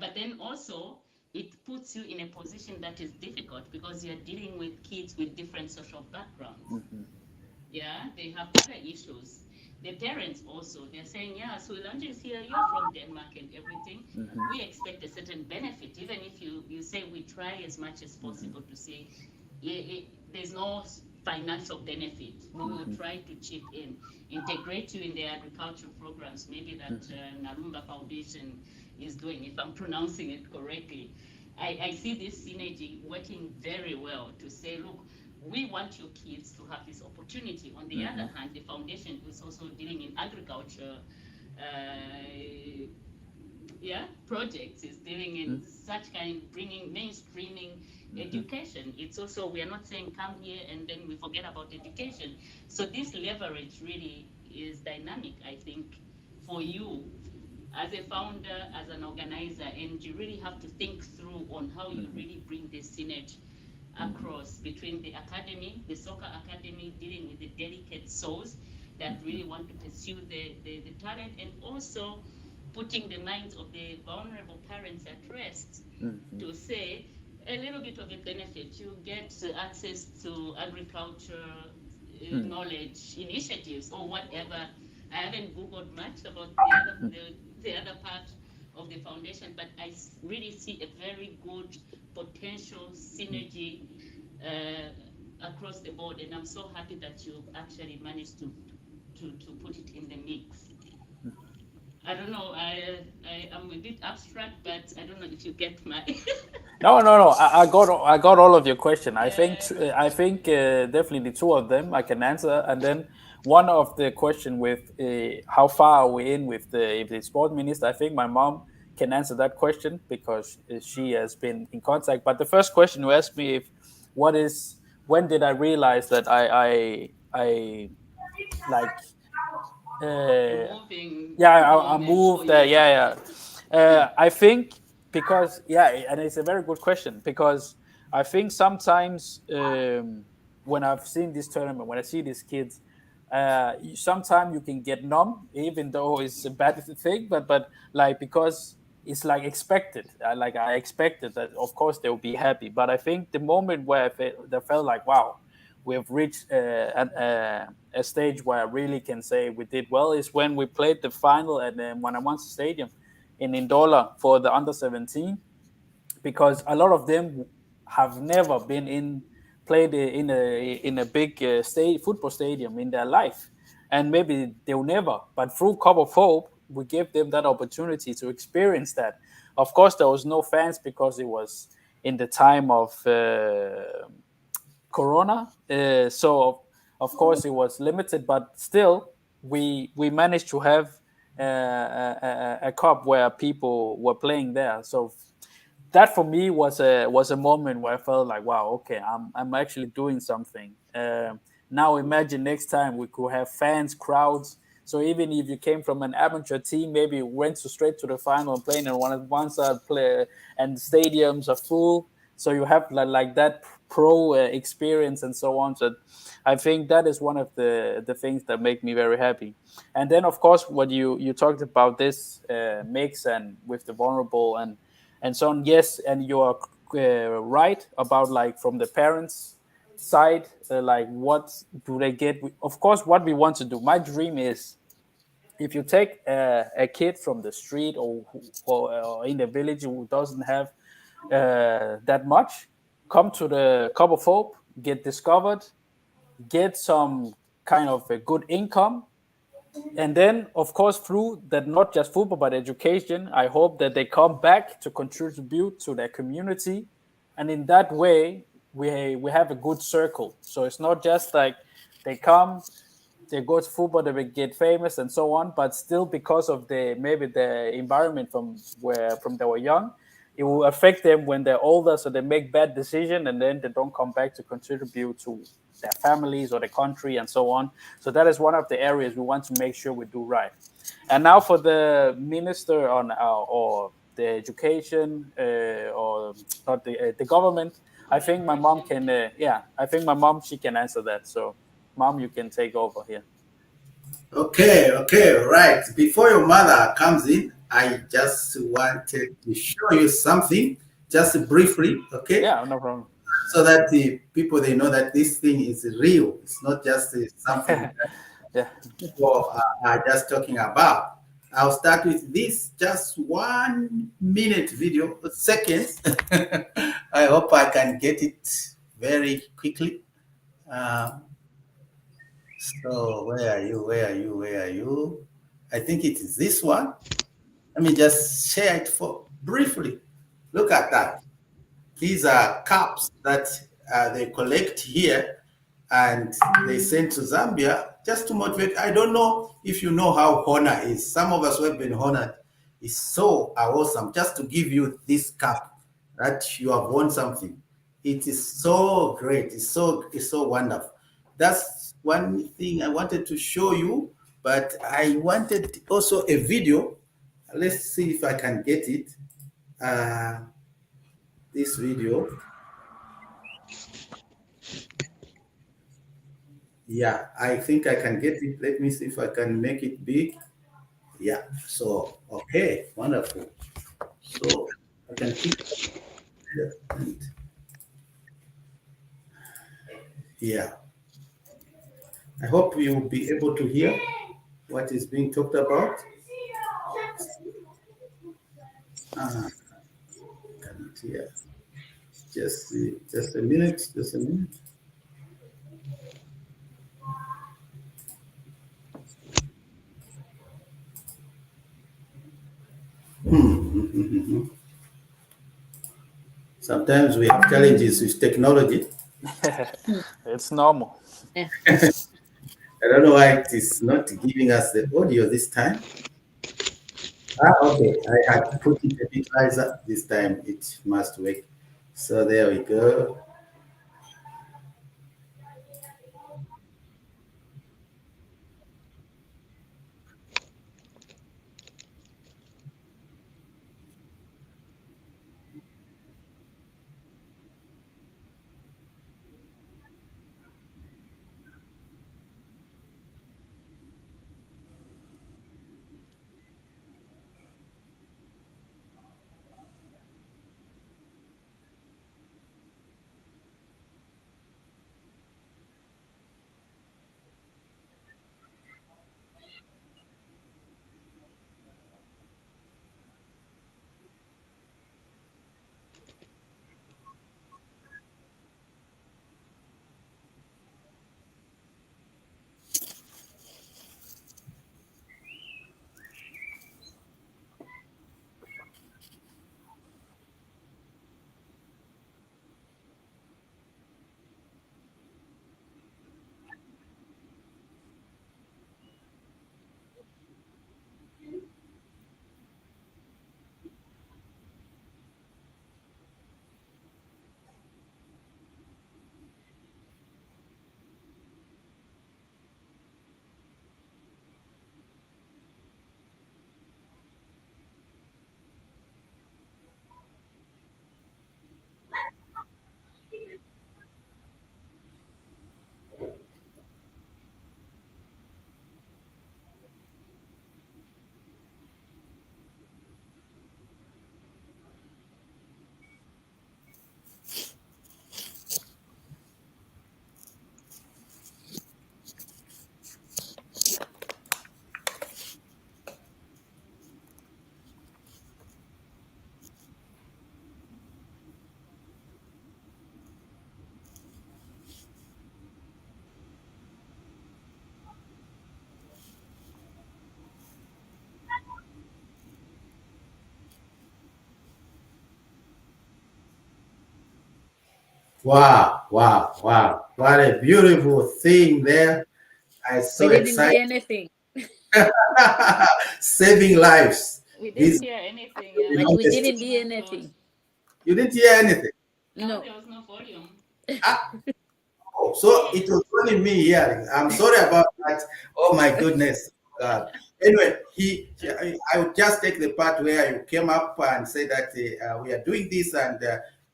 but then also it puts you in a position that is difficult because you're dealing with kids with different social backgrounds. Yeah, they have other issues. The parents also, they're saying, yeah, so Ilanja is here, you're from Denmark and everything. We expect a certain benefit, even if you say we try as much as possible to say there's no financial benefit. We will try to chip in, integrate you in the agricultural programs, maybe that Narumba Foundation is doing, if I'm pronouncing it correctly. I see this synergy working very well to say, look, we want your kids to have this opportunity. On the other hand, the foundation is also dealing in agriculture, projects, is dealing in such kind, bringing mainstreaming education. It's also, we are not saying come here and then we forget about education. So this leverage really is dynamic, I think, for you as a founder, as an organizer, and you really have to think through on how you really bring this synergy across between the academy, the soccer academy, dealing with the delicate souls that really want to pursue the talent, and also putting the minds of the vulnerable parents at rest to say a little bit of a benefit. You get access to agriculture knowledge initiatives or whatever. I haven't Googled much about the other part of the foundation, but I really see a very good potential synergy across the board, and I'm so happy that you've actually managed to put it in the mix. I don't know. I am a bit abstract, but I don't know if you get my. No, no, no. I got all of your question. I think definitely two of them I can answer, and then one of the question with how far are we in with the sport minister. I think my mom can answer that question because she has been in contact. But the first question you asked me if what is when did I realize that I like You're uh, moving yeah, I beyond the moved. 4 years. Yeah, yeah. I think because yeah, and it's a very good question because I think sometimes when I've seen this tournament, when I see these kids, sometimes you can get numb, even though it's a bad thing. But like because it's like expected. Like I expected that, of course, they will be happy. But I think the moment where I felt like wow, we have reached a stage where I really can say we did well is when we played the final at the Mwanamwansa Stadium in Indola for the under 17 because a lot of them have never been in played in a big football stadium in their life, and maybe they'll never. But through Cup of Hope, we gave them that opportunity to experience that. Of course, there was no fans because it was in the time of Corona, so of course it was limited, but still we managed to have a cup where people were playing there. So that for me was a moment where I felt like, wow, okay, I'm actually doing something. Now imagine next time we could have fans, crowds. So even if you came from an amateur team, maybe you went straight to the final and playing and one side play, and stadiums are full. So you have like that pro experience and so on. So I think that is one of the things that make me very happy. And then of course, what you talked about this mix and with the vulnerable and so on. Yes, and you are right about like from the parents' side, like what do they get? Of course, what we want to do. My dream is if you take a kid from the street or in the village who doesn't have that much, come to the Cup of Hope, get discovered, get some kind of a good income, and then of course through that not just football but education, I hope that they come back to contribute to their community, and in that way we have a good circle. So it's not just like they come, they go to football, they will get famous and so on, but still because of the maybe the environment from they were young, it will affect them when they're older, so they make bad decisions and then they don't come back to contribute to their families or the country and so on. So that is one of the areas we want to make sure we do right. And now for the minister on or the education or not the government, I think my mom can I think my mom, she can answer that. So mom, you can take over here. Okay, right. Before your mother comes in, I just wanted to show you something, just briefly, okay? Yeah, no problem. So that the people they know that this thing is real. It's not just something that Yeah. people are just talking about. I'll start with this, just 1 minute video, seconds. I hope I can get it very quickly. So where are you? Where are you? Where are you? I think it is this one. Let me just share it for briefly. Look at that. These are cups that they collect here and they send to Zambia just to motivate. I don't know if you know how honor is. Some of us who have been honored is so awesome. Just to give you this cup that you have won something. It is so great. It's so wonderful. That's one thing I wanted to show you, but I wanted also a video. Let's see if I can get it. This video. Yeah, I think I can get it. Let me see if I can make it big. Yeah, so, okay, wonderful. So I can keep it. Yeah. I hope you'll be able to hear what is being talked about. Can it hear? Just a minute, just a minute. Sometimes we have challenges with technology. It's normal. Yeah. I don't know why it is not giving us the audio this time. Okay. I had put it a bit wiser. This time it must work. So there we go. Wow, wow, wow. What a beautiful thing there. I'm so We didn't excited. hear anything. Saving lives. We This, didn't hear anything. you Yeah. But know, we didn't hear anything. you didn't hear anything. No, No. there was no volume. Oh, so it was only me hearing. I'm sorry about that. Oh my goodness. God. Anyway, I would just take the part where you came up and say that we are doing this, and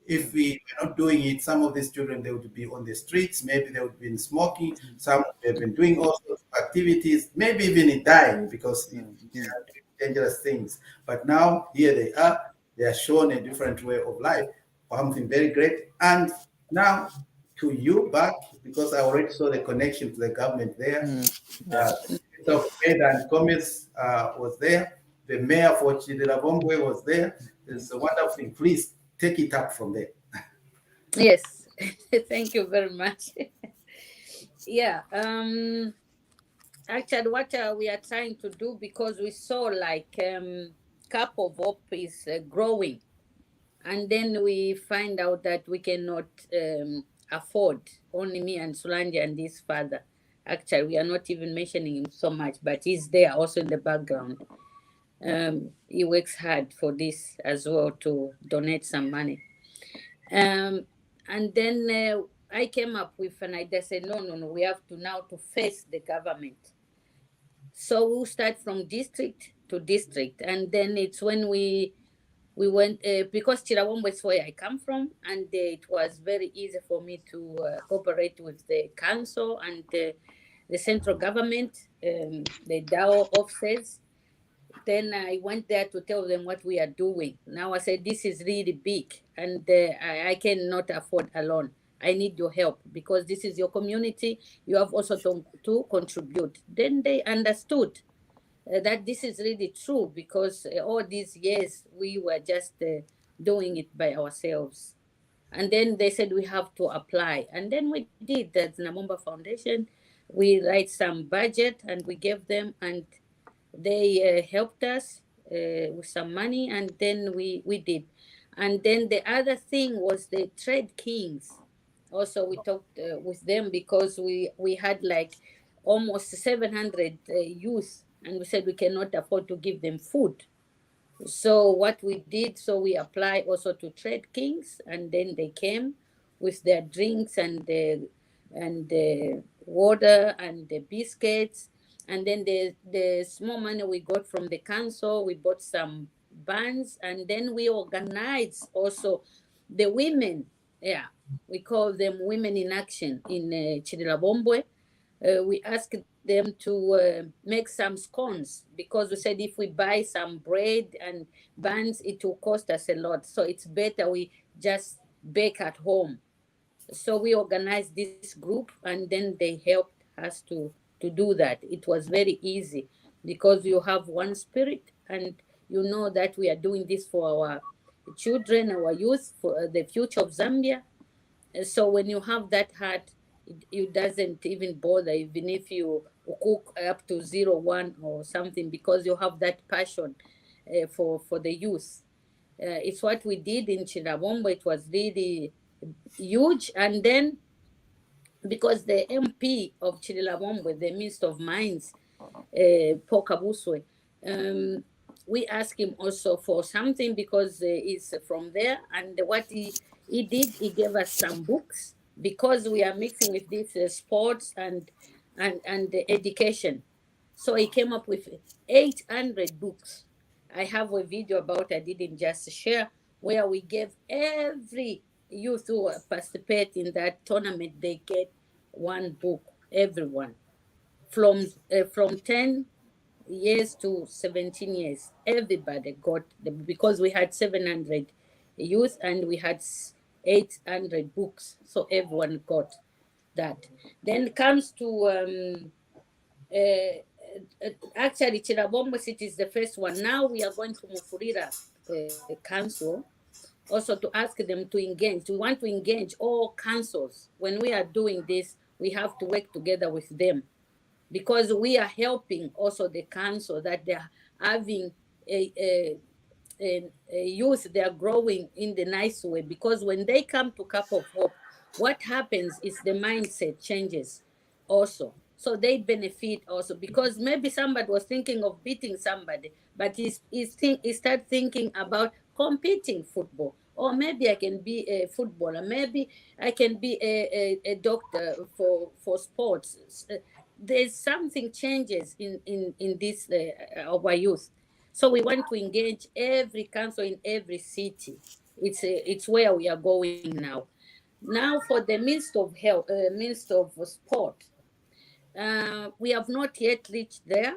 if we were not doing it, some of these children they would be on the streets. Maybe they would have been smoking. Some have been doing all sorts of activities. Maybe even dying because they are doing dangerous things. But now here they are. They are shown a different way of life. Something very great. And now to you back because I already saw the connection to the government there. So Minister and Commerce was there. The mayor for Chidirabombwe was there. It's a wonderful thing. Please take it up from there. Yes. Thank you very much. Yeah. Actually, what we are trying to do, because we saw like Cup of Hope is growing, and then we find out that we cannot afford, only me and Sulanji and his father. Actually, we are not even mentioning him so much, but he's there also in the background. He works hard for this as well to donate some money. And then I came up with an idea. Said, no, we have to now to face the government. So we'll start from district to district, and then it's when we went because Chirawambo is where I come from, and it was very easy for me to cooperate with the council and the central government, the DAO officers. Then I went there to tell them what we are doing. Now I said, this is really big, and I cannot afford alone. I need your help because this is your community. You have also to contribute. Then they understood that this is really true because all these years we were just doing it by ourselves. And then they said we have to apply. And then we did that Namomba Foundation. We write some budget and we gave them, and they helped us with some money, and then we did. And then the other thing was the trade kings. Also, we talked with them because we had like almost 700 youth, and we said we cannot afford to give them food. So what we did, so we applied also to trade kings, and then they came with their drinks and the water and the biscuits, and then the small money we got from the council, we bought some buns, and then we organized also the women. Yeah, we call them Women in Action in Chirilabombwe. We asked them to make some scones because we said if we buy some bread and buns, it will cost us a lot. So it's better we just bake at home. So we organized this group, and then they helped us to do that. It was very easy because you have one spirit, and you know that we are doing this for our children, our youth, for the future of Zambia. So when you have that heart, it doesn't even bother, even if you cook up to 0, 1 or something, because you have that passion for the youth. It's what we did in Chirabombo. It was really huge. And then because the MP of Chirabombo, the Minister of Mines, Paul Kabuswe, we asked him also for something because he's from there. And what he did, he gave us some books because we are mixing with this sports and the education. So he came up with 800 books. I have a video about I didn't just share, where we gave every youth who participate in that tournament, they get one book, everyone, from 10 years to 17 years. Everybody got because we had 700 youth and we had 800 books, so everyone got that. Then comes to actually Chirabombo City is the first one. Now we are going to Mufurira Council also to ask them to engage. We want to engage all councils. When we are doing this, we have to work together with them, because we are helping also the council that they are having a youth, they are growing in the nice way, because when they come to Cup of Hope, what happens is the mindset changes also. So they benefit also, because maybe somebody was thinking of beating somebody, but he start thinking about competing football. Or maybe I can be a footballer. Maybe I can be a doctor for sports. There's something changes in this our youth. So we want to engage every council in every city. It's where we are going now. Now for the Minister of Health, Minister of Sport, we have not yet reached there,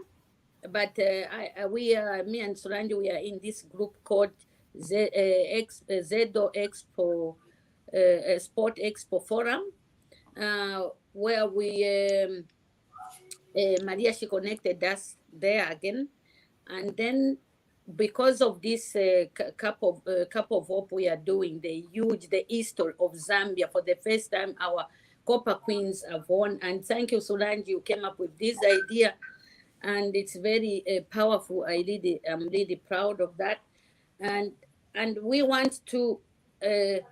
but me and Solange, we are in this group called Zedo Expo, Sport Expo Forum, where we Maria, she connected us there again, and then because of this cup of hope, we are doing the Easter of Zambia. For the first time, our Copper Queens have won, and thank you, Solange, you came up with this idea, and it's very powerful. I'm really proud of that, and we want to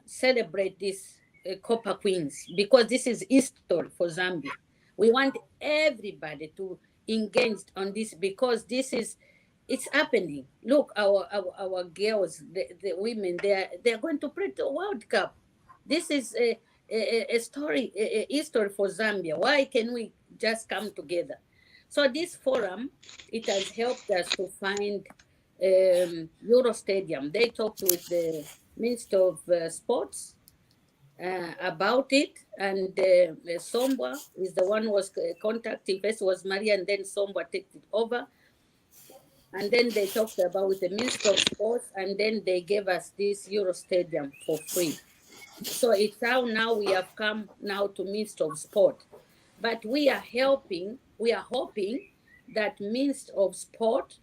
celebrate this Copper Queens, because this is Easter for Zambia. We want everybody to engage on this, because it's happening. Look, our girls, the women, they're going to play the World Cup. This is a story, a history for Zambia. Why can we just come together? So this forum, it has helped us to find Euro Stadium. They talked with the Minister of Sports about it, and Somba is the one who was contacting. First was Maria, and then Somba took it over. And then they talked about with the Minister of Sports, and then they gave us this Euro Stadium for free. So it's how now we have come now to Minister of Sport. But we are hoping that Minister of Sport,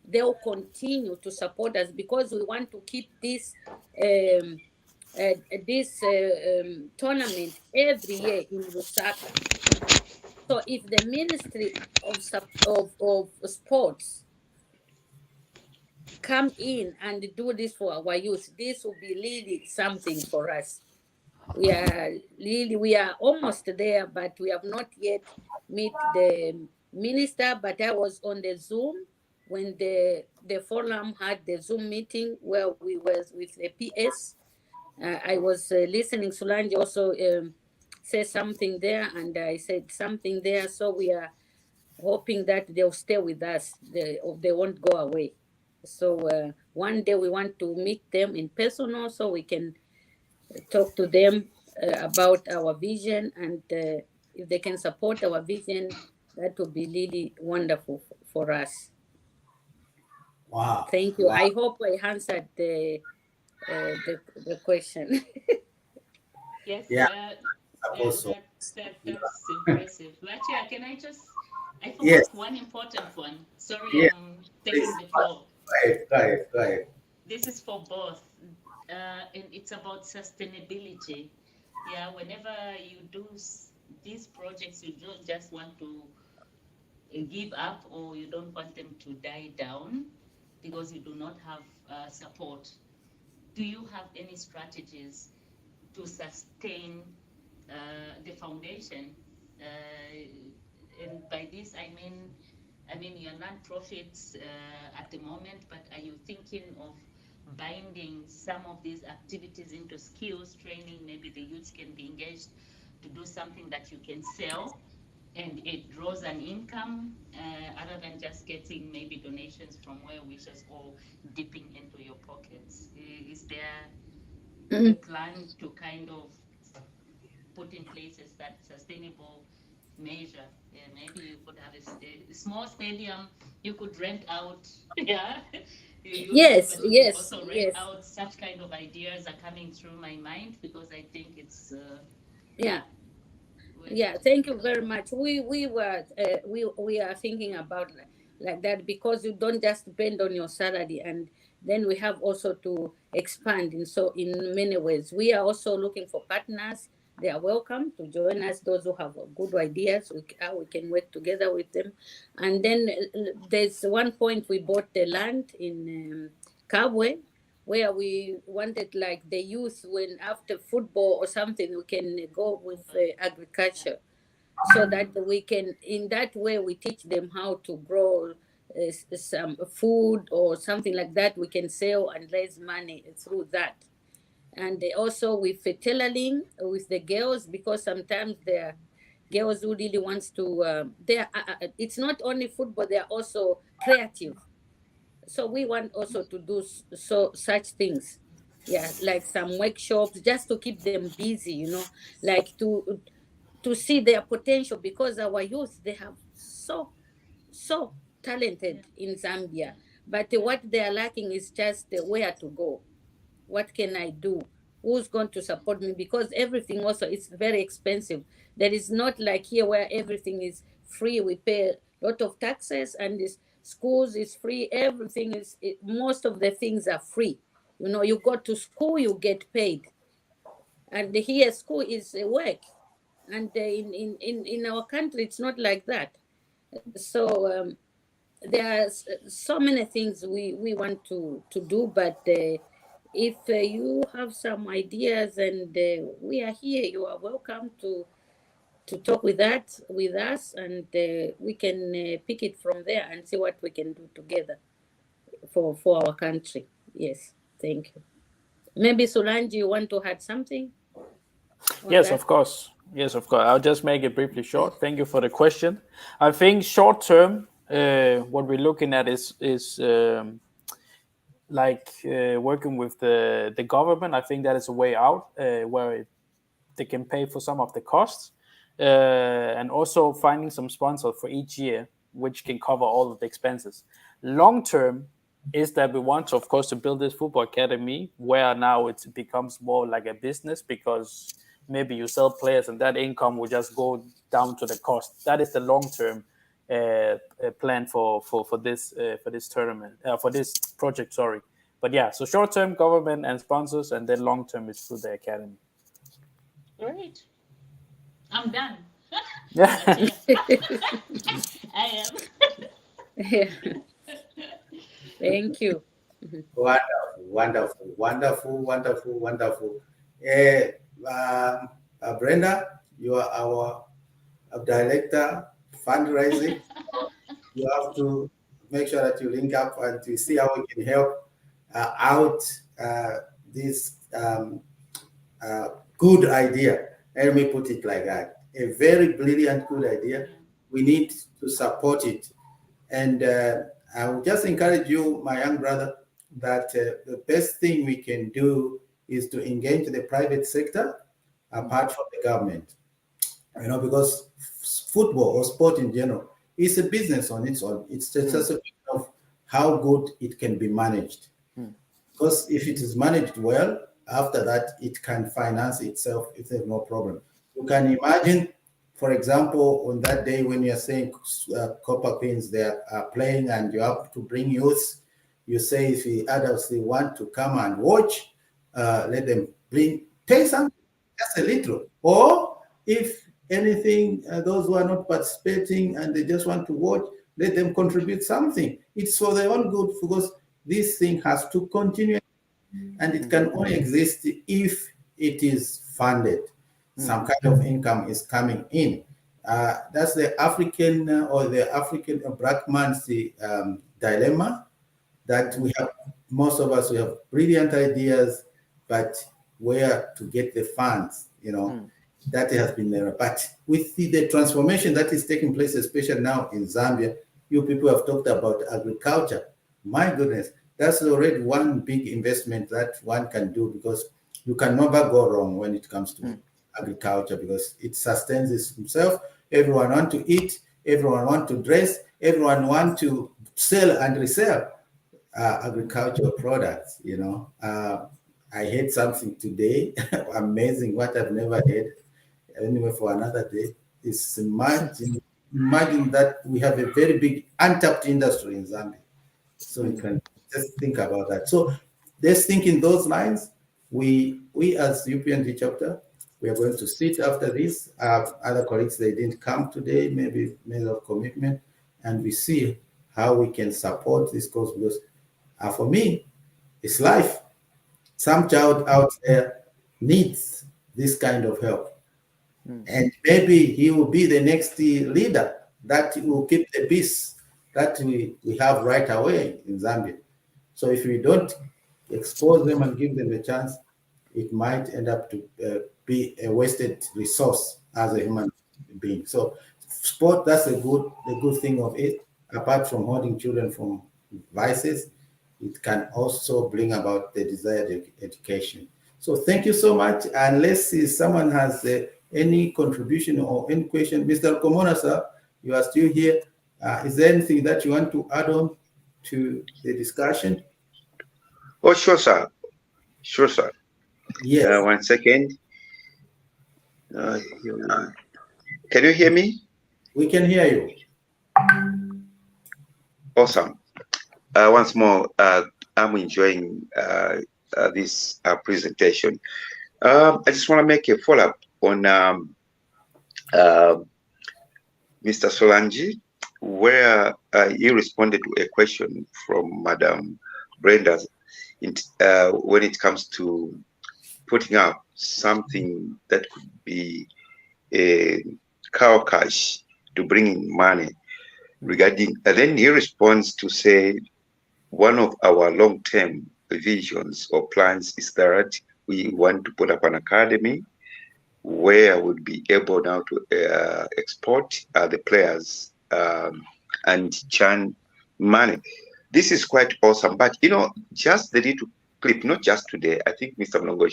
they'll continue to support us, because we want to keep this tournament every year in Lusaka. So if the Ministry of Sports come in and do this for our youth, this will be really something for us. We are almost there, but we have not yet meet the minister. But I was on the Zoom when the forum had the Zoom meeting where we was with the PS. I was listening. Solange also said something there, and I said something there. So we are hoping that they'll stay with us. They won't go away. So one day we want to meet them in person so we can talk to them about our vision, and if they can support our vision, that would be really wonderful for us. Wow. Thank you. Wow. I hope I answered the question. Yes. Yeah. That's impressive. But yeah, can I just? I forgot Yes. one important one. Sorry, Yeah. I'm taking the floor. Go ahead. This is for both, and it's about sustainability. Yeah, whenever you do these projects, you don't just want to give up, or you don't want them to die down because you do not have support. Do you have any strategies to sustain the foundation? And by this, I mean you're non-profits at the moment, but are you thinking of binding some of these activities into skills training? Maybe the youths can be engaged to do something that you can sell, and it draws an income other than just getting maybe donations from well-wishers or dipping into your pockets. Is there a plan to kind of put in place that sustainable measure? Yeah, maybe you could have a small stadium you could rent out. Yeah, Yes, but you could yes, also rent yes. out. Such kind of ideas are coming through my mind because I think it's Yeah. Yeah, thank you very much. We are thinking about like that, because you don't just depend on your salary, and then we have also to expand in many ways. We are also looking for partners. They are welcome to join us. Those who have good ideas, how we can work together with them. And then there's one point, we bought the land in Kabwe, where we wanted, like, the youth, when after football or something, we can go with agriculture, so that we can, in that way, we teach them how to grow some food or something like that. We can sell and raise money through that. And also with tailoring with the girls, because sometimes there are girls who really wants to it's not only football, they are also creative. So we want also to do such things. Yeah, like some workshops, just to keep them busy, like to see their potential, because our youth, they have so talented in Zambia, but what they are lacking is just where to go. What can I do? Who's going to support me? Because everything also is very expensive. There is not like here where everything is free. We pay a lot of taxes, and this schools is free. Everything most of the things are free. You go to school, you get paid. And here school is work. And in our country, it's not like that. So there are so many things we want to do, but if you have some ideas, and we are here, you are welcome to talk with us, and we can pick it from there and see what we can do together for our country. Yes, thank you. Maybe Solange, you want to add something? Yes, of course. Yes, of course. I'll just make it briefly short. Thank you for the question. I think short term, what we're looking at is working with the government. I think that is a way out where they can pay for some of the costs, and also finding some sponsors for each year, which can cover all of the expenses. Long term is that we want to, of course, to build this football academy where now it becomes more like a business, because maybe you sell players and that income will just go down to the cost. That is the long term plan for this tournament, for this project. Sorry, but yeah. So short term, government and sponsors, and then long term is through the academy. Great. I'm done. Yeah. I am. Yeah. Thank you. Wonderful. Brenda, you are our director, fundraising. You have to make sure that you link up and to see how we can help out this good idea. Let me put it like that. A very brilliant, good idea. We need to support it. And I would just encourage you, my young brother, that the best thing we can do is to engage the private sector apart from the government. Because football or sport in general is a business on its own. It's just a question of how good it can be managed. Because if it is managed well, after that, it can finance itself if there's no problem. You can imagine, for example, on that day when you're saying Copper Queens, they are playing and you have to bring youth, you say if the adults they want to come and watch, let them pay something, just a little. Or if anything, those who are not participating and they just want to watch, let them contribute something. It's for their own good, because this thing has to continue, and it can only exist if it is funded. Some kind of income is coming in. That's the African or the African black man's dilemma, that we have, most of us, we have brilliant ideas, but where to get the funds, that has been there. But with the transformation that is taking place, especially now in Zambia, you people have talked about agriculture. My goodness, that's already one big investment that one can do, because you can never go wrong when it comes to agriculture, because it sustains itself. Everyone want to eat, everyone want to dress, everyone want to sell and resell agricultural products. I had something today, amazing, what I've never had. Anyway, for another day, is imagine that we have a very big untapped industry in Zambia. So you can just think about that. So let's think in those lines. We as UPND chapter, we are going to sit after this. Other colleagues, they didn't come today, maybe made of commitment, and we see how we can support this cause, because for me, it's life. Some child out there needs this kind of help. And maybe he will be the next leader that will keep the peace that we have right away in Zambia. So if we don't expose them and give them a chance, it might end up to be a wasted resource as a human being. So sport, that's the good thing of it. Apart from holding children from vices, it can also bring about the desired education. So thank you so much. Unless someone has any contribution or any question, Mr. Komona, sir, you are still here. Is there anything that you want to add on to the discussion? Oh, sure, sir. Sure, sir. Yes. 1 second. Can you hear me? We can hear you. Awesome. Once more, I'm enjoying this presentation. I just want to make a follow-up on Mr. Solanji, where he responded to a question from Madam Brenda when it comes to putting up something that could be a cow cash to bring in money regarding, and then he responds to say, one of our long-term visions or plans is that we want to put up an academy where we'll be able now to export the players and churn money. This is quite awesome, but just the little clip, not just today. I think Mr. Mlongo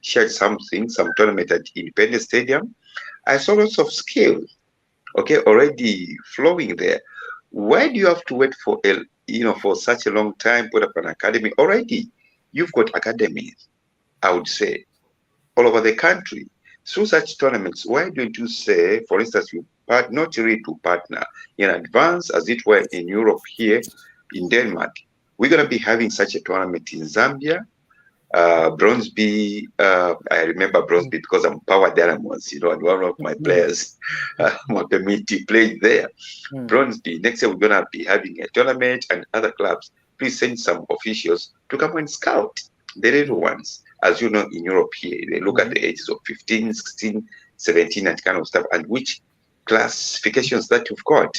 shared some tournament at Independence Stadium. I saw lots of skill, already flowing there. Why do you have to wait for for such a long time, put up an academy? Already, you've got academies, I would say, all over the country. Through such tournaments, why don't you say, for instance, you not really to partner in advance, as it were in Europe here, in Denmark? We're going to be having such a tournament in Zambia. Bronsby, I remember Bronsby because I'm Power Dynamos, and one of my players, Mapemiti, played there. Bronsby, next year we're going to be having a tournament and other clubs. please send some officials to come and scout the little ones. As you know, in Europe here, they look at the ages of 15, 16, 17, and kind of stuff, and which classifications that you've got.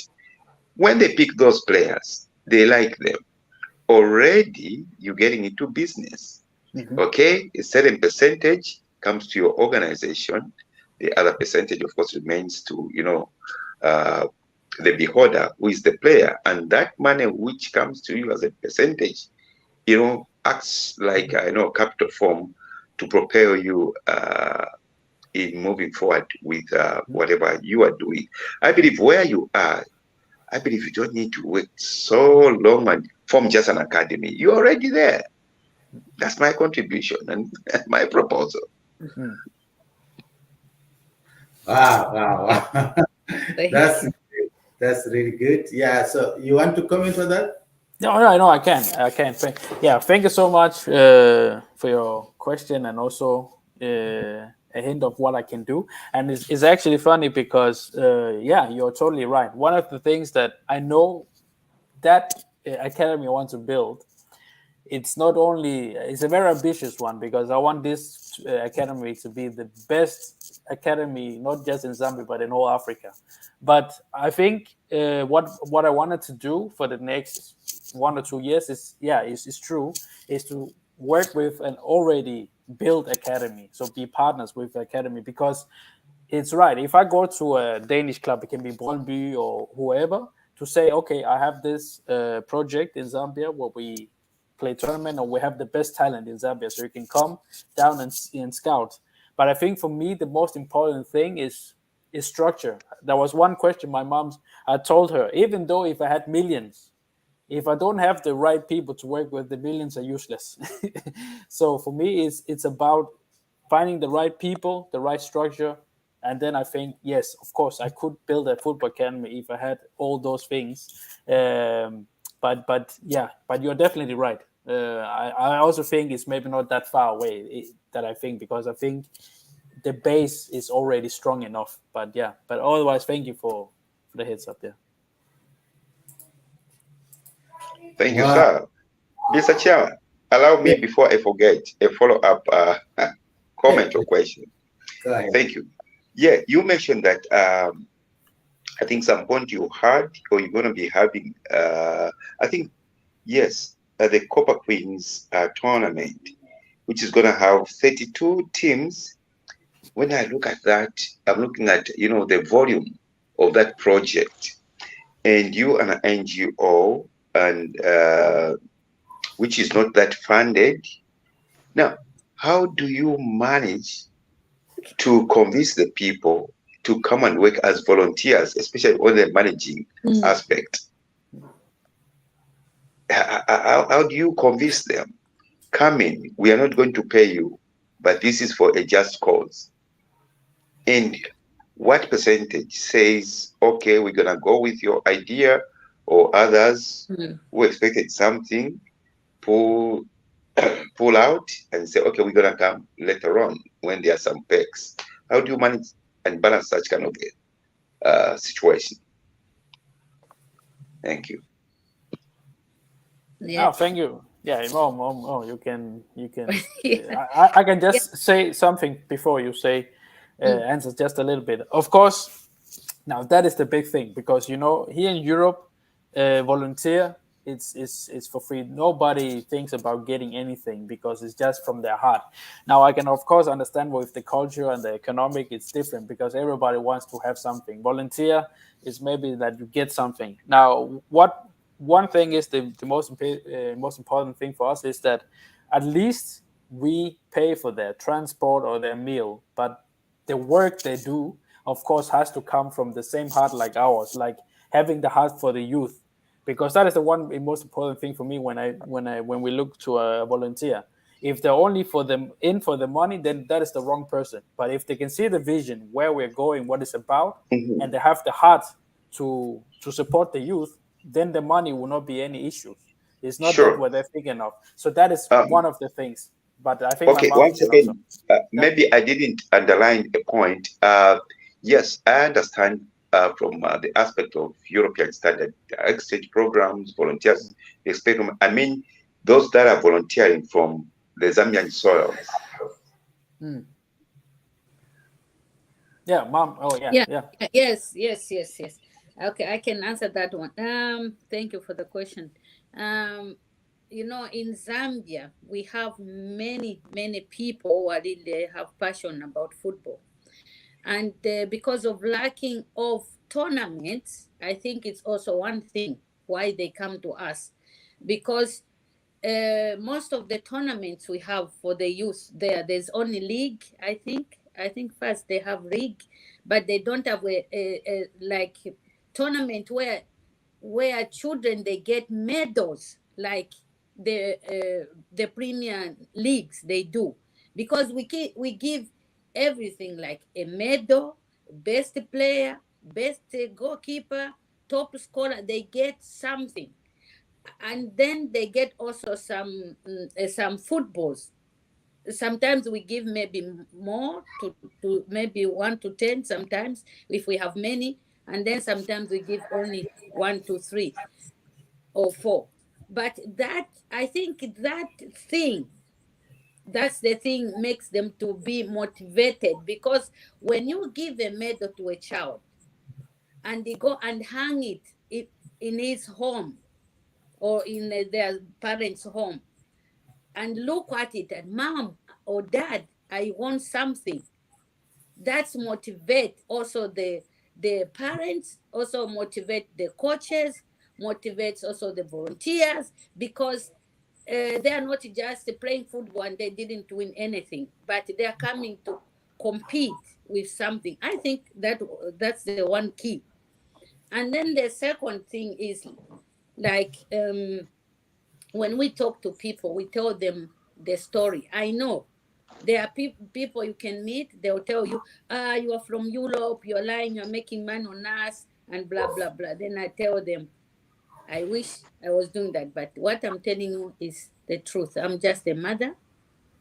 When they pick those players, they like them. Already, you're getting into business. Okay, a certain percentage comes to your organization. The other percentage, of course, remains to the beholder, who is the player, and that money which comes to you as a percentage, acts like capital form to propel you in moving forward with whatever you are doing. I believe where you are, I believe you don't need to wait so long and form just an academy. You're already there. That's my contribution and my proposal. Wow. That's really good. Yeah. So you want to comment on that? No, I can. Yeah, thank you so much for your question, and also a hint of what I can do. And it's actually funny because, you're totally right. One of the things that I know that academy I want to build, it's a very ambitious one, because I want this academy to be the best academy, not just in Zambia, but in all Africa. But I think what I wanted to do for the next 1 or 2 years is to work with an already built academy. So be partners with the academy, because it's right. If I go to a Danish club, it can be Brøndby or whoever, to say, okay, I have this project in Zambia where we play tournament, or we have the best talent in Zambia, so you can come down and scout. But I think for me, the most important thing is structure. There was one question I told her, even though if I had millions, if I don't have the right people to work with, the millions are useless. So for me, it's about finding the right people, the right structure. And then I think, yes, of course, I could build a football academy if I had all those things. But you're definitely right. I also think it's maybe not that far away that I think, because I think the base is already strong enough. But otherwise, thank you for the heads up there. Thank you, sir. Mr. Chairman, allow me, before I forget, a follow-up comment or question. Thank you. Yeah, you mentioned that I think some point you had, or you're going to be having, I think, yes, the Copper Queens tournament, which is going to have 32 teams. When I look at that, I'm looking at, the volume of that project, and you an NGO, and which is not that funded. Now, how do you manage to convince the people to come and work as volunteers, especially on the managing aspect? How do you convince them? Come in, we are not going to pay you, but this is for a just cause. And what percentage says, okay, we're going to go with your idea, or others who expected something, pull out and say, okay, we're going to come later on when there are some perks? How do you manage and balance such kind of situation? Thank you. Yeah. Oh, thank you. Yeah, Mom, you can. I can just say something before you say answer just a little bit. Of course, now that is the big thing, because here in Europe, volunteer, it's for free. Nobody thinks about getting anything, because it's just from their heart. Now I can of course understand with the culture and the economic, it's different, because everybody wants to have something. Volunteer is maybe that you get something. Now one thing is the most important thing for us is that at least we pay for their transport or their meal, but the work they do, of course, has to come from the same heart like ours, like having the heart for the youth, because that is the most important thing for me when we look to a volunteer. If they're only for the money, then that is the wrong person. But if they can see the vision, where we're going, what it's about, and they have the heart to support the youth, then the money will not be any issues. It's not that what they're thinking of. So that is one of the things. But I think okay, once again, maybe I didn't underline a point. Yes, I understand from the aspect of European standard exchange programs, volunteers, spectrum. I mean, those that are volunteering from the Zambian soils. Yeah, mom. Oh, Yeah. Yes. Okay, I can answer that one. Thank you for the question. You know, in Zambia, we have many people who are really have passion about football, and because of lacking of tournaments, I think it's also one thing why they come to us, because most of the tournaments we have for the youth there's only league. I think first they have league, but they don't have a like tournament where children they get medals like the premier leagues they do, because we give everything like a medal, best player, best goalkeeper, top scorer, they get something, and then they get also some footballs. Sometimes we give maybe more to maybe 1 to 10 sometimes if we have many, and then sometimes we give only 1 to 3 or 4. But that, I think that's the thing makes them to be motivated, because when you give a medal to a child and they go and hang it in his home or in their parents' home, and look at it, and mom or dad, I want something. That's motivate also the parents, also motivate the coaches, motivates also the volunteers, because they are not just playing football and they didn't win anything, but they are coming to compete with something. I think that's the one key. And then the second thing is like when we talk to people, we tell them the story. I know there are people you can meet, they'll tell you, you are from Europe, you're lying, you're making money on us, and blah, blah, blah. Then I tell them, I wish I was doing that. But what I'm telling you is the truth. I'm just a mother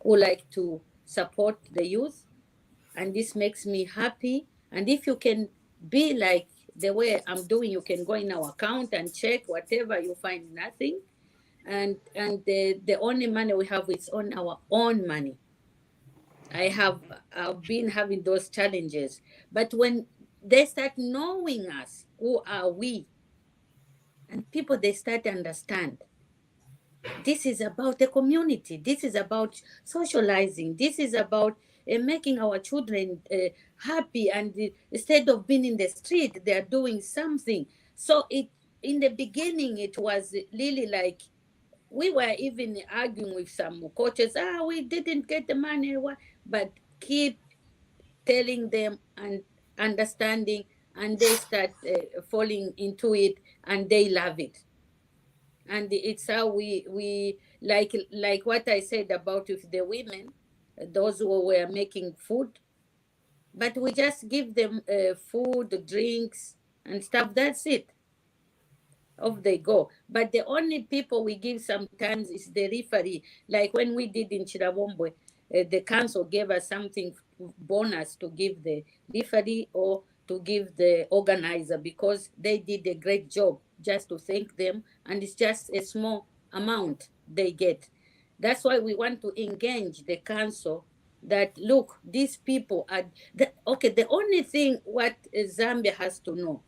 who like to support the youth, and this makes me happy. And if you can be like the way I'm doing, you can go in our account and check whatever, you find nothing. And the only money we have is on our own money. I've been having those challenges, but when they start knowing us, who are we, and people they start to understand, this is about the community, this is about socializing, this is about making our children happy, and instead of being in the street they are doing something. So it in the beginning it was really like we were even arguing with some coaches, we didn't get the money, but keep telling them and understanding, and they start falling into it, and they love it. And it's how we like what I said about with the women, those who were making food, but we just give them food, drinks, and stuff. That's it. Off they go. But the only people we give sometimes is the referee. Like when we did in Chirabombwe, the council gave us something bonus to give the referee or to give the organizer, because they did a great job, just to thank them. And it's just a small amount they get. That's why we want to engage the council that, look, these people are, okay, the only thing what Zambia has to know,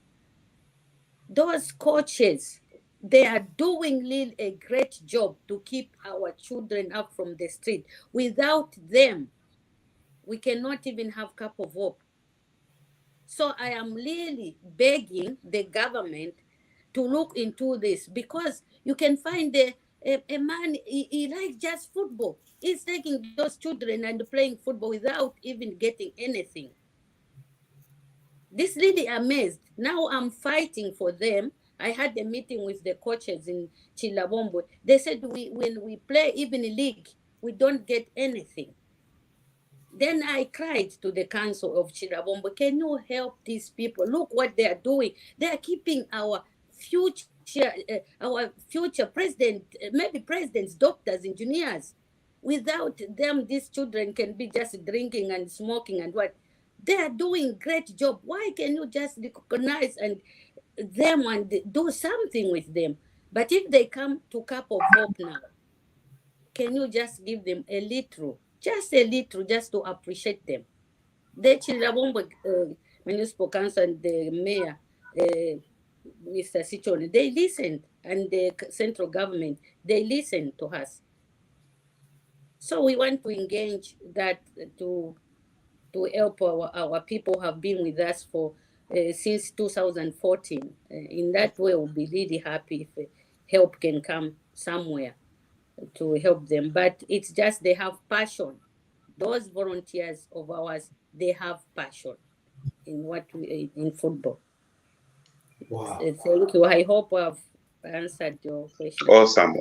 those coaches, they are doing a great job to keep our children up from the street. Without them, we cannot even have cup of hope. So I am really begging the government to look into this, because you can find a man, he likes just football. He's taking those children and playing football without even getting anything. This really amazed. Now I'm fighting for them. I had a meeting with the coaches in Chilabombo. They said when we play even a league, we don't get anything. Then I cried to the council of Chilabombo, can you help these people? Look what they are doing. They are keeping our future president, maybe presidents, doctors, engineers. Without them, these children can be just drinking and smoking and what. They are doing great job. Why can you just recognize them and do something with them? But if they come to Cup of Hope now, can you just give them a little, just to appreciate them? The Chirabombo Municipal Council and the mayor, Mr. Sichone, they listened, and the central government, they listened to us. So we want to engage that to help our people who have been with us for since 2014. In that way, we'll be really happy if help can come somewhere to help them. But it's just they have passion. Those volunteers of ours, they have passion in football. Wow. Thank you. I hope I've answered your question. Awesome.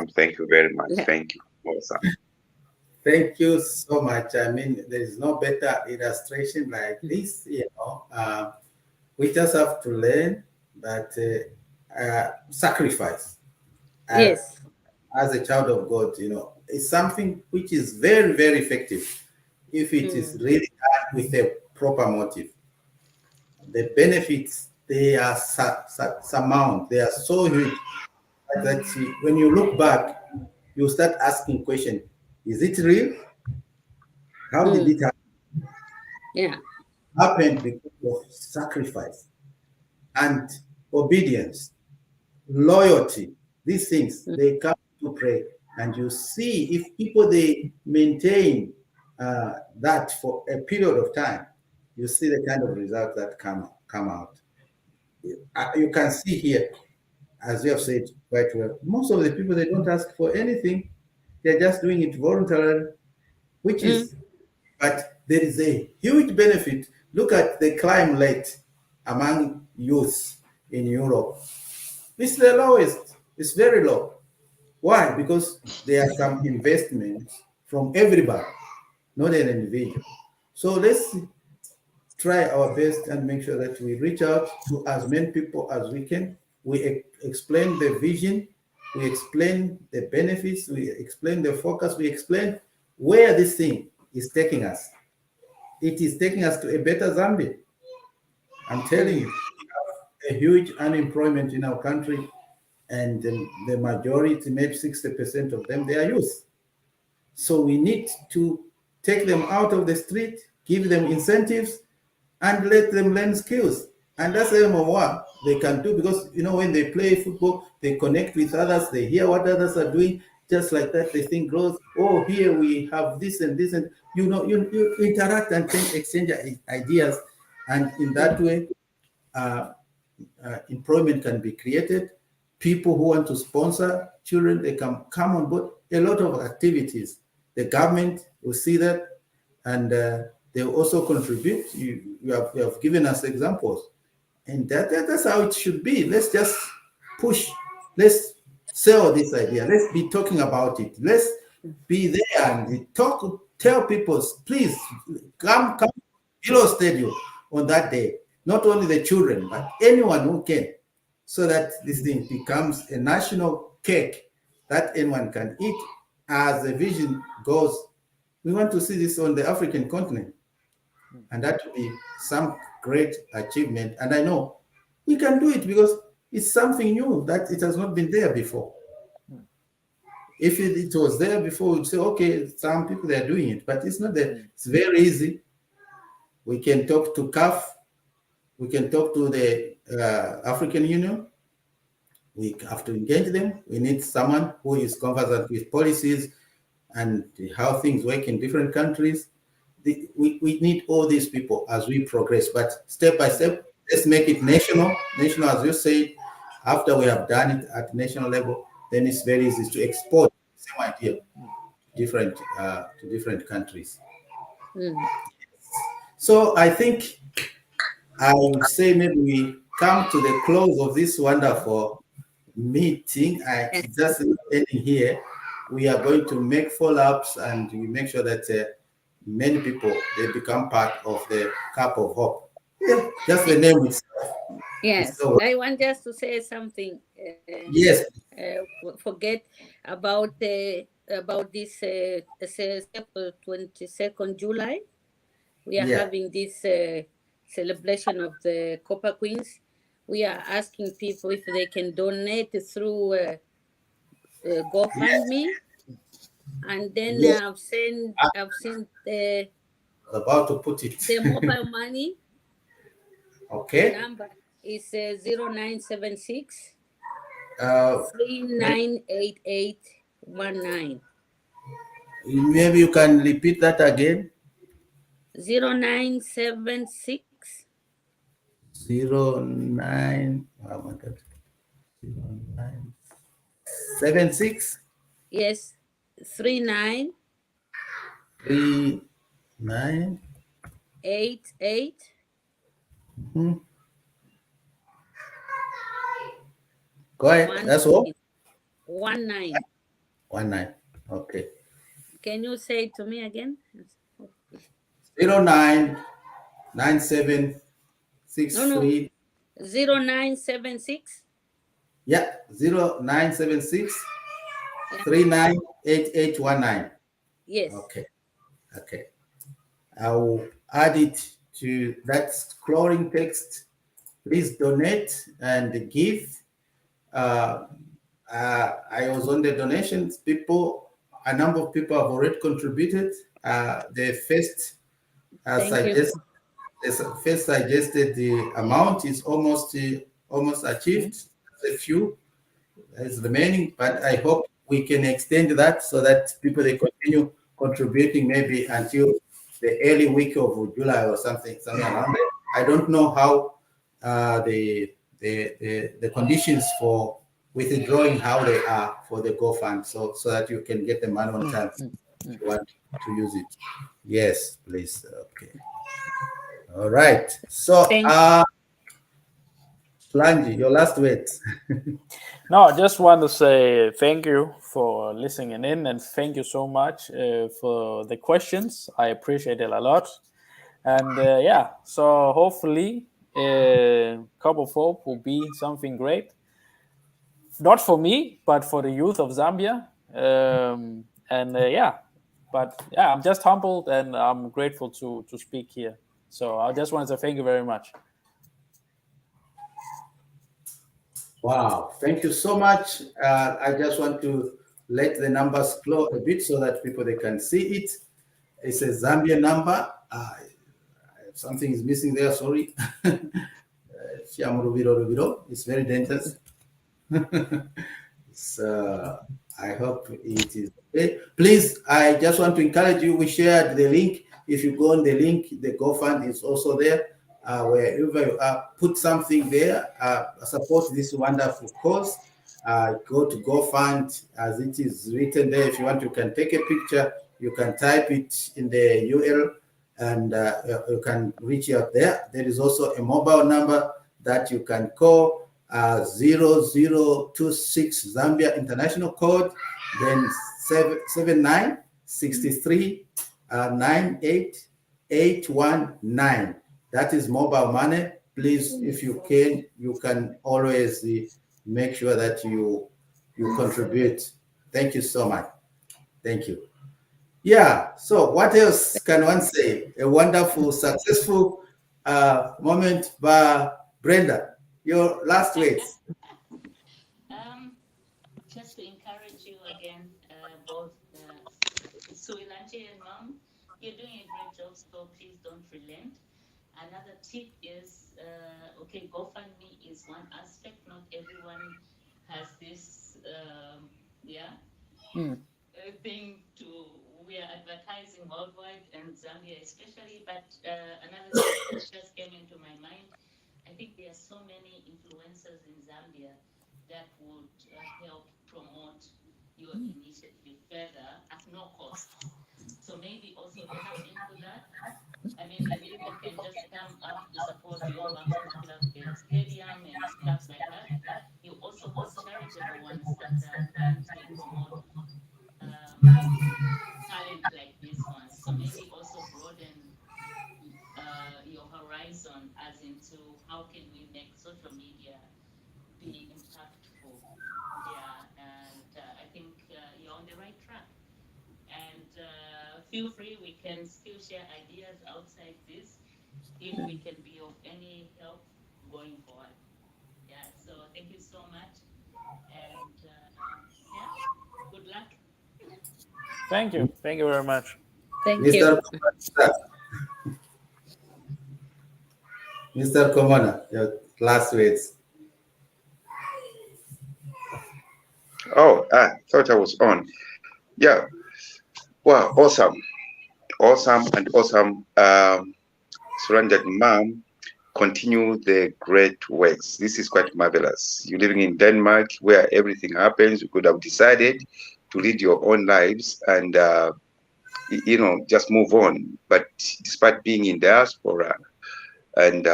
Thank you very much. Yeah. Thank you. Awesome. Thank you so much. I mean, there is no better illustration like this. We just have to learn that sacrifice. Yes. As a child of God, it's something which is very, very effective if it is really done with a proper motive. The benefits, they are surmount. They are so huge that when you look back, you start asking questions. Is it real? How did it happen? Yeah. Happened because of sacrifice and obedience, loyalty. These things, they come to play. And you see if people, they maintain that for a period of time, you see the kind of results that come out. You can see here, as you have said quite well, most of the people, they don't ask for anything. They're just doing it voluntarily, which is, but there is a huge benefit. Look at the crime rate among youth in Europe. It's the lowest. It's very low. Why? Because there are some investments from everybody, not an individual. So let's try our best and make sure that we reach out to as many people as we can. We explain the vision, we explain the benefits, we explain the focus, we explain where this thing is taking us. It is taking us to a better Zambia. I'm telling you, we have a huge unemployment in our country, and the majority, maybe 60% of them, they are youth. So we need to take them out of the street, give them incentives, and let them learn skills. And that's the aim of what they can do, because when they play football, they connect with others, they hear what others are doing, just like that. They think growth. Oh, here we have this and this, and you interact and exchange ideas, and in that way, employment can be created. People who want to sponsor children, they can come on board. A lot of activities. The government will see that, and they will also contribute. You have given us examples, and that's how it should be. Let's just push. Let's sell this idea. Let's be talking about it. Let's be there and tell people, please come to Hilo Stadium on that day. Not only the children, but anyone who can, so that this thing becomes a national cake that anyone can eat. As the vision goes, we want to see this on the African continent, and that will be some great achievement. And I know we can do it because it's something new that it has not been there before. If it was there before, we'd say, okay, some people, they are doing it, but it's not there. It's very easy. We can talk to CAF. We can talk to the African Union. We have to engage them. We need someone who is conversant with policies and how things work in different countries. We need all these people as we progress, but step by step, let's make it national. National, as you say, after we have done it at national level, then it's very easy to export the same idea to different countries. So I think I would say maybe we come to the close of this wonderful meeting. I just ending here. We are going to make follow-ups, and we make sure that many people, they become part of the Cup of Hope. Yeah, just the name itself. Yes, So, I want just to say something. Yes. Forget about this 22nd July. we are Yeah. having this celebration of the Copper Queens. We are asking people if they can donate through GoFundMe, and then Yes. I've sent the About to put it. mobile money Okay. number is 0976 Uh, 398819. Maybe you can repeat that again. 0976 09. Oh my God. 0976 yes 39 39. 88 Go ahead. That's all. 19. 19. Okay. Can you say it to me again? 099763. 0976. Yeah. 0976 398819. Yes. Okay. Okay. I will add it to that scrolling text. Please donate and give. I was on the donations. A number of people have already contributed. The first suggested the amount is almost achieved. A few is remaining, but I hope we can extend that so that people they continue contributing maybe until the early week of July or something around there. I don't know how the conditions for withdrawing how they are for the GoFund, so that you can get the money on time if you want to use it. Yes, please. Okay. All right. So, Slangy, your last words. No, I just want to say thank you for listening in, and thank you so much for the questions. I appreciate it a lot. And so hopefully Cup of Hope will be something great. Not for me, but for the youth of Zambia. I'm just humbled and I'm grateful to speak here. So I just want to say thank you very much. Wow, thank you so much. I just want to let the numbers flow a bit so that people they can see it. It's a Zambian number. Something is missing there, sorry. It's very dangerous. So I hope it is okay. Please, I just want to encourage you. We shared the link. If you go on the link, the GoFund is also there. Wherever you are, put something there. Support this wonderful cause. Go to GoFund as it is written there. If you want, you can take a picture. You can type it in the URL, and you can reach out there. There is also a mobile number that you can call. 0026 Zambia International Code, then 7963 98819. That is mobile money. Please, if you can always make sure that you contribute. Thank you so much. Thank you. Yeah. So what else can one say? A wonderful, successful moment by Brenda. Your last words. Just to encourage you again, both Suilanche and Mom, you're doing a great job, so please don't relent. Another tip is, GoFundMe is one aspect. Not everyone has this, thing we are advertising worldwide and Zambia especially. But another thing that just came into my mind, I think there are so many influencers in Zambia that would help promote your initiative further at no cost. So maybe also tap into that. I mean, and people can just come up to support your basketball club stadium and stuff like that. You also host charitable ones that are trying to promote talent like this one. So maybe also broaden your horizon as into how can we make social media be impactful. Yeah, and I think you're on the right track. And feel free. We can still share ideas outside this if we can be of any help going forward. Yeah. So thank you so much, and yeah, good luck. Thank you. Thank you very much. Thank you. Mr. Komona, your last words. Oh, I thought I was on. Yeah. Wow, awesome. Awesome and awesome. Surrendered mom, continue the great works. This is quite marvelous. You're living in Denmark where everything happens. You could have decided to lead your own lives and, just move on. But despite being in diaspora and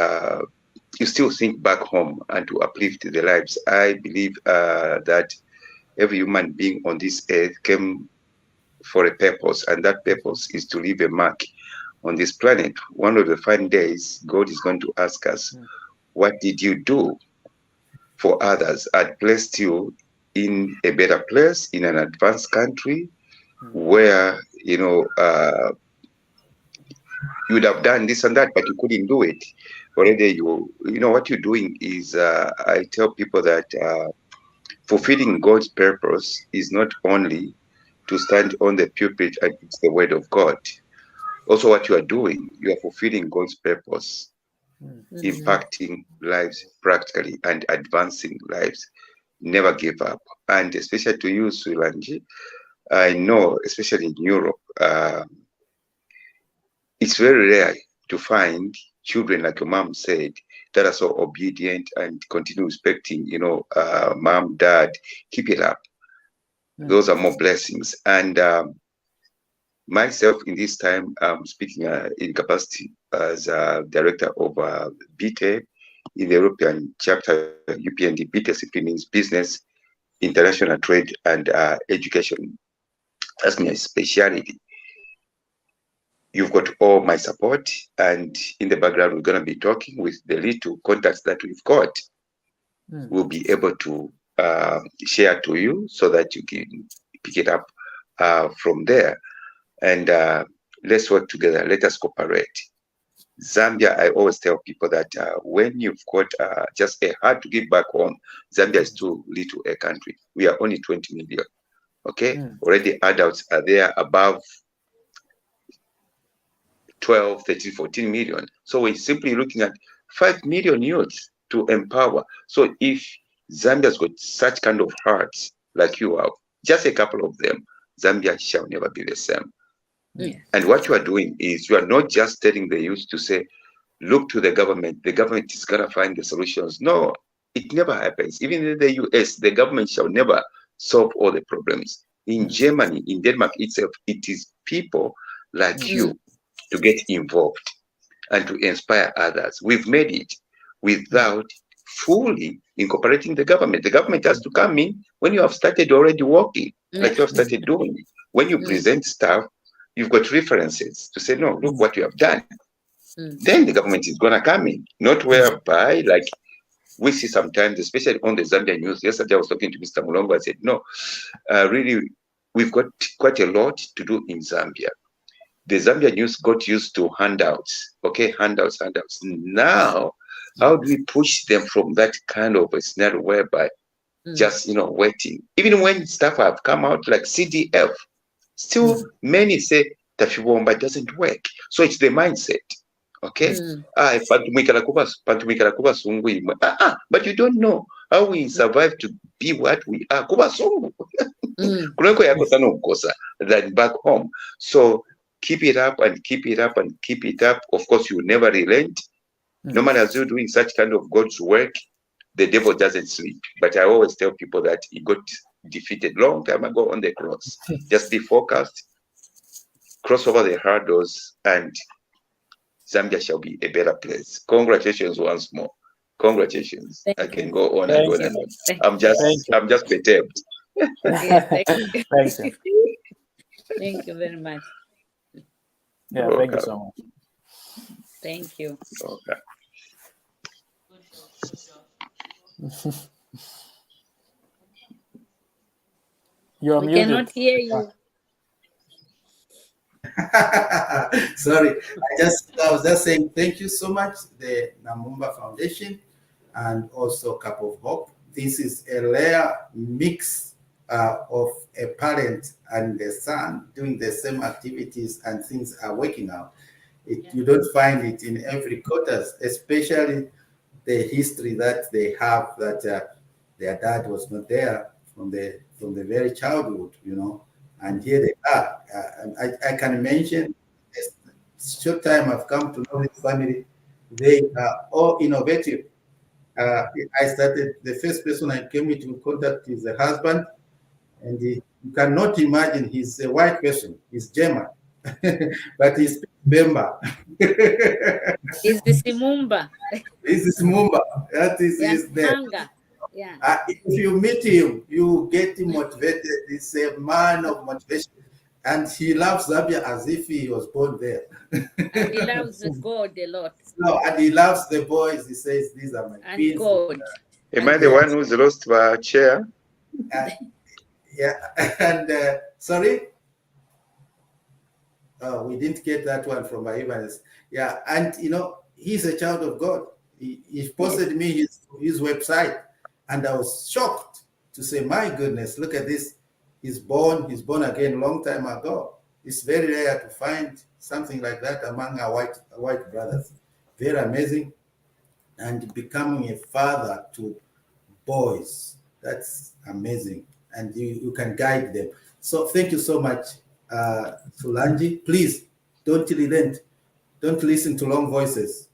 you still think back home and to uplift the lives. I believe that every human being on this earth came for a purpose, and that purpose is to leave a mark on this planet. One of the fine days, God is going to ask us, what did you do for others? I placed you in a better place, in an advanced country, where, you would have done this and that, but you couldn't do it. Already, what you're doing is, I tell people that fulfilling God's purpose is not only to stand on the pulpit and preach the word of God. Also, what you are doing, you are fulfilling God's purpose, impacting lives practically and advancing lives. Never give up. And especially to you, Sulanji, I know, especially in Europe, it's very rare to find children, like your mom said, that are so obedient and continue respecting, mom, dad. Keep it up. Those are more blessings. And myself, in this time, I'm speaking in capacity as director of BT in the European chapter. Upnd BT simply means business, international trade, and education. That's my specialty. You've got all my support, and in the background, we're going to be talking with the little contacts that we've got. We'll be able to share to you so that you can pick it up from there. And let's work together. Let us cooperate. Zambia, I always tell people that when you've got just a heart to give back home, Zambia is too little a country. We are only 20 million. Okay? Already adults are there above 12, 13, 14 million. So we're simply looking at 5 million youths to empower. So if Zambia's got such kind of hearts like you have, just a couple of them, Zambia shall never be the same. And what you are doing is you are not just telling the youth to say, look to the government is going to find the solutions. No, it never happens. Even in the US, the government shall never solve all the problems. In Germany, in Denmark itself, it is people like you to get involved and to inspire others. We've made it without fully incorporating the government. The government has to come in when you have started already working, like you have started doing. When you present stuff, you've got references to say, no, look what you have done. Then the government is going to come in, not whereby, like we see sometimes, especially on the Zambian news. Yesterday I was talking to Mr. Mulongo. I said, no, really, we've got quite a lot to do in Zambia. The Zambian news got used to handouts, handouts. Now, how do we push them from that kind of a scenario whereby just, waiting? Even when stuff have come out like CDF, still many say Tafibomba doesn't work. So it's the mindset, okay? But you don't know how we survive to be what we are. Than back home. So keep it up and keep it up and keep it up. Of course, you never relent. No matter as you're doing such kind of God's work, the devil doesn't sleep. But I always tell people that he got defeated long time ago on the cross. Just be focused, cross over the hurdles, and Zambia shall be a better place. Congratulations once more. Congratulations. I can go on and on and on. I'm just perturbed. Thank you. Thank you. Thank you very much. Yeah, thank you so much. Thank you. Good job. You're We muted. cannot hear you. Sorry, I was just saying thank you so much, the Namumba Foundation, and also Cup of Hope. This is a rare mix of a parent and a son doing the same activities, and things are working out. You don't find it in every quarters, especially the history that they have that their dad was not there from the very childhood, and here they are. And I can mention a short time I've come to know this family. They are all innovative. I started, the first person I came into contact is the husband, and you cannot imagine he's a white person, he's German, but he's Bemba. Is the Simumba. This is Mumba. That is his name. Yeah. If you meet him, you get him motivated. He's a man of motivation. And he loves Zambia as if he was born there. And he loves God a lot. No, and he loves the boys. He says, these are my and kids. God. Am I the one who's lost my chair? Yeah. And sorry? We didn't get that one from my Ibanez. Yeah. And, he's a child of God. He posted me his website, and I was shocked to say, my goodness, look at this. He's born again long time ago. It's very rare to find something like that among our white brothers. Very amazing. And becoming a father to boys, that's amazing. And you can guide them. So thank you so much, Sulanji. Please don't relent. Don't listen to long voices.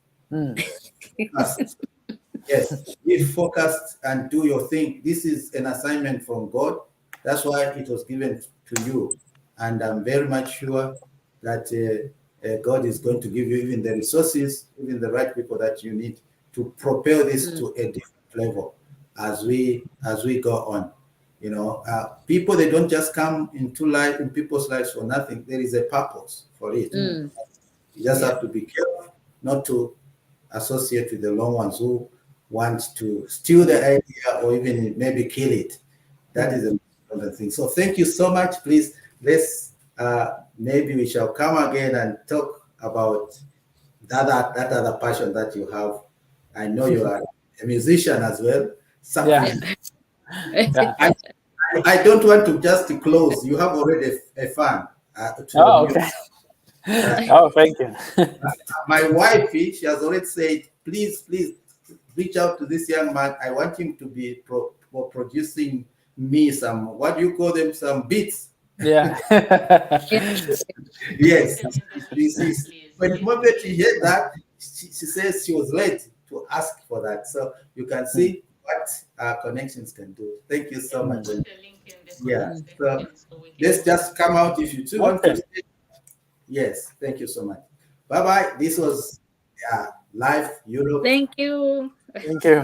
Yes, be focused and do your thing. This is an assignment from God. That's why it was given to you. And I'm very much sure that God is going to give you even the resources, even the right people that you need to propel this to a different level as we go on. People, they don't just come into life in people's lives for nothing. There is a purpose for it. You just have to be careful not to associate with the long ones who want to steal the idea or even maybe kill it. That is another thing. So thank you so much. Please, let's maybe we shall come again and talk about that other passion that you have. I know you are a musician as well. I don't want to just close. You have already a fan. Okay. Thank you. My wife, she has already said, please reach out to this young man. I want him to be producing me some, what do you call them, some beats. Yeah. Yes. When the moment she heard that, she says she was late to ask for that. So you can see what our connections can do. Thank you so much. Yeah. So let's just come out if you two want to stay. Yes. Thank you so much. Bye-bye. This was Live Europe. Thank you. Thank you.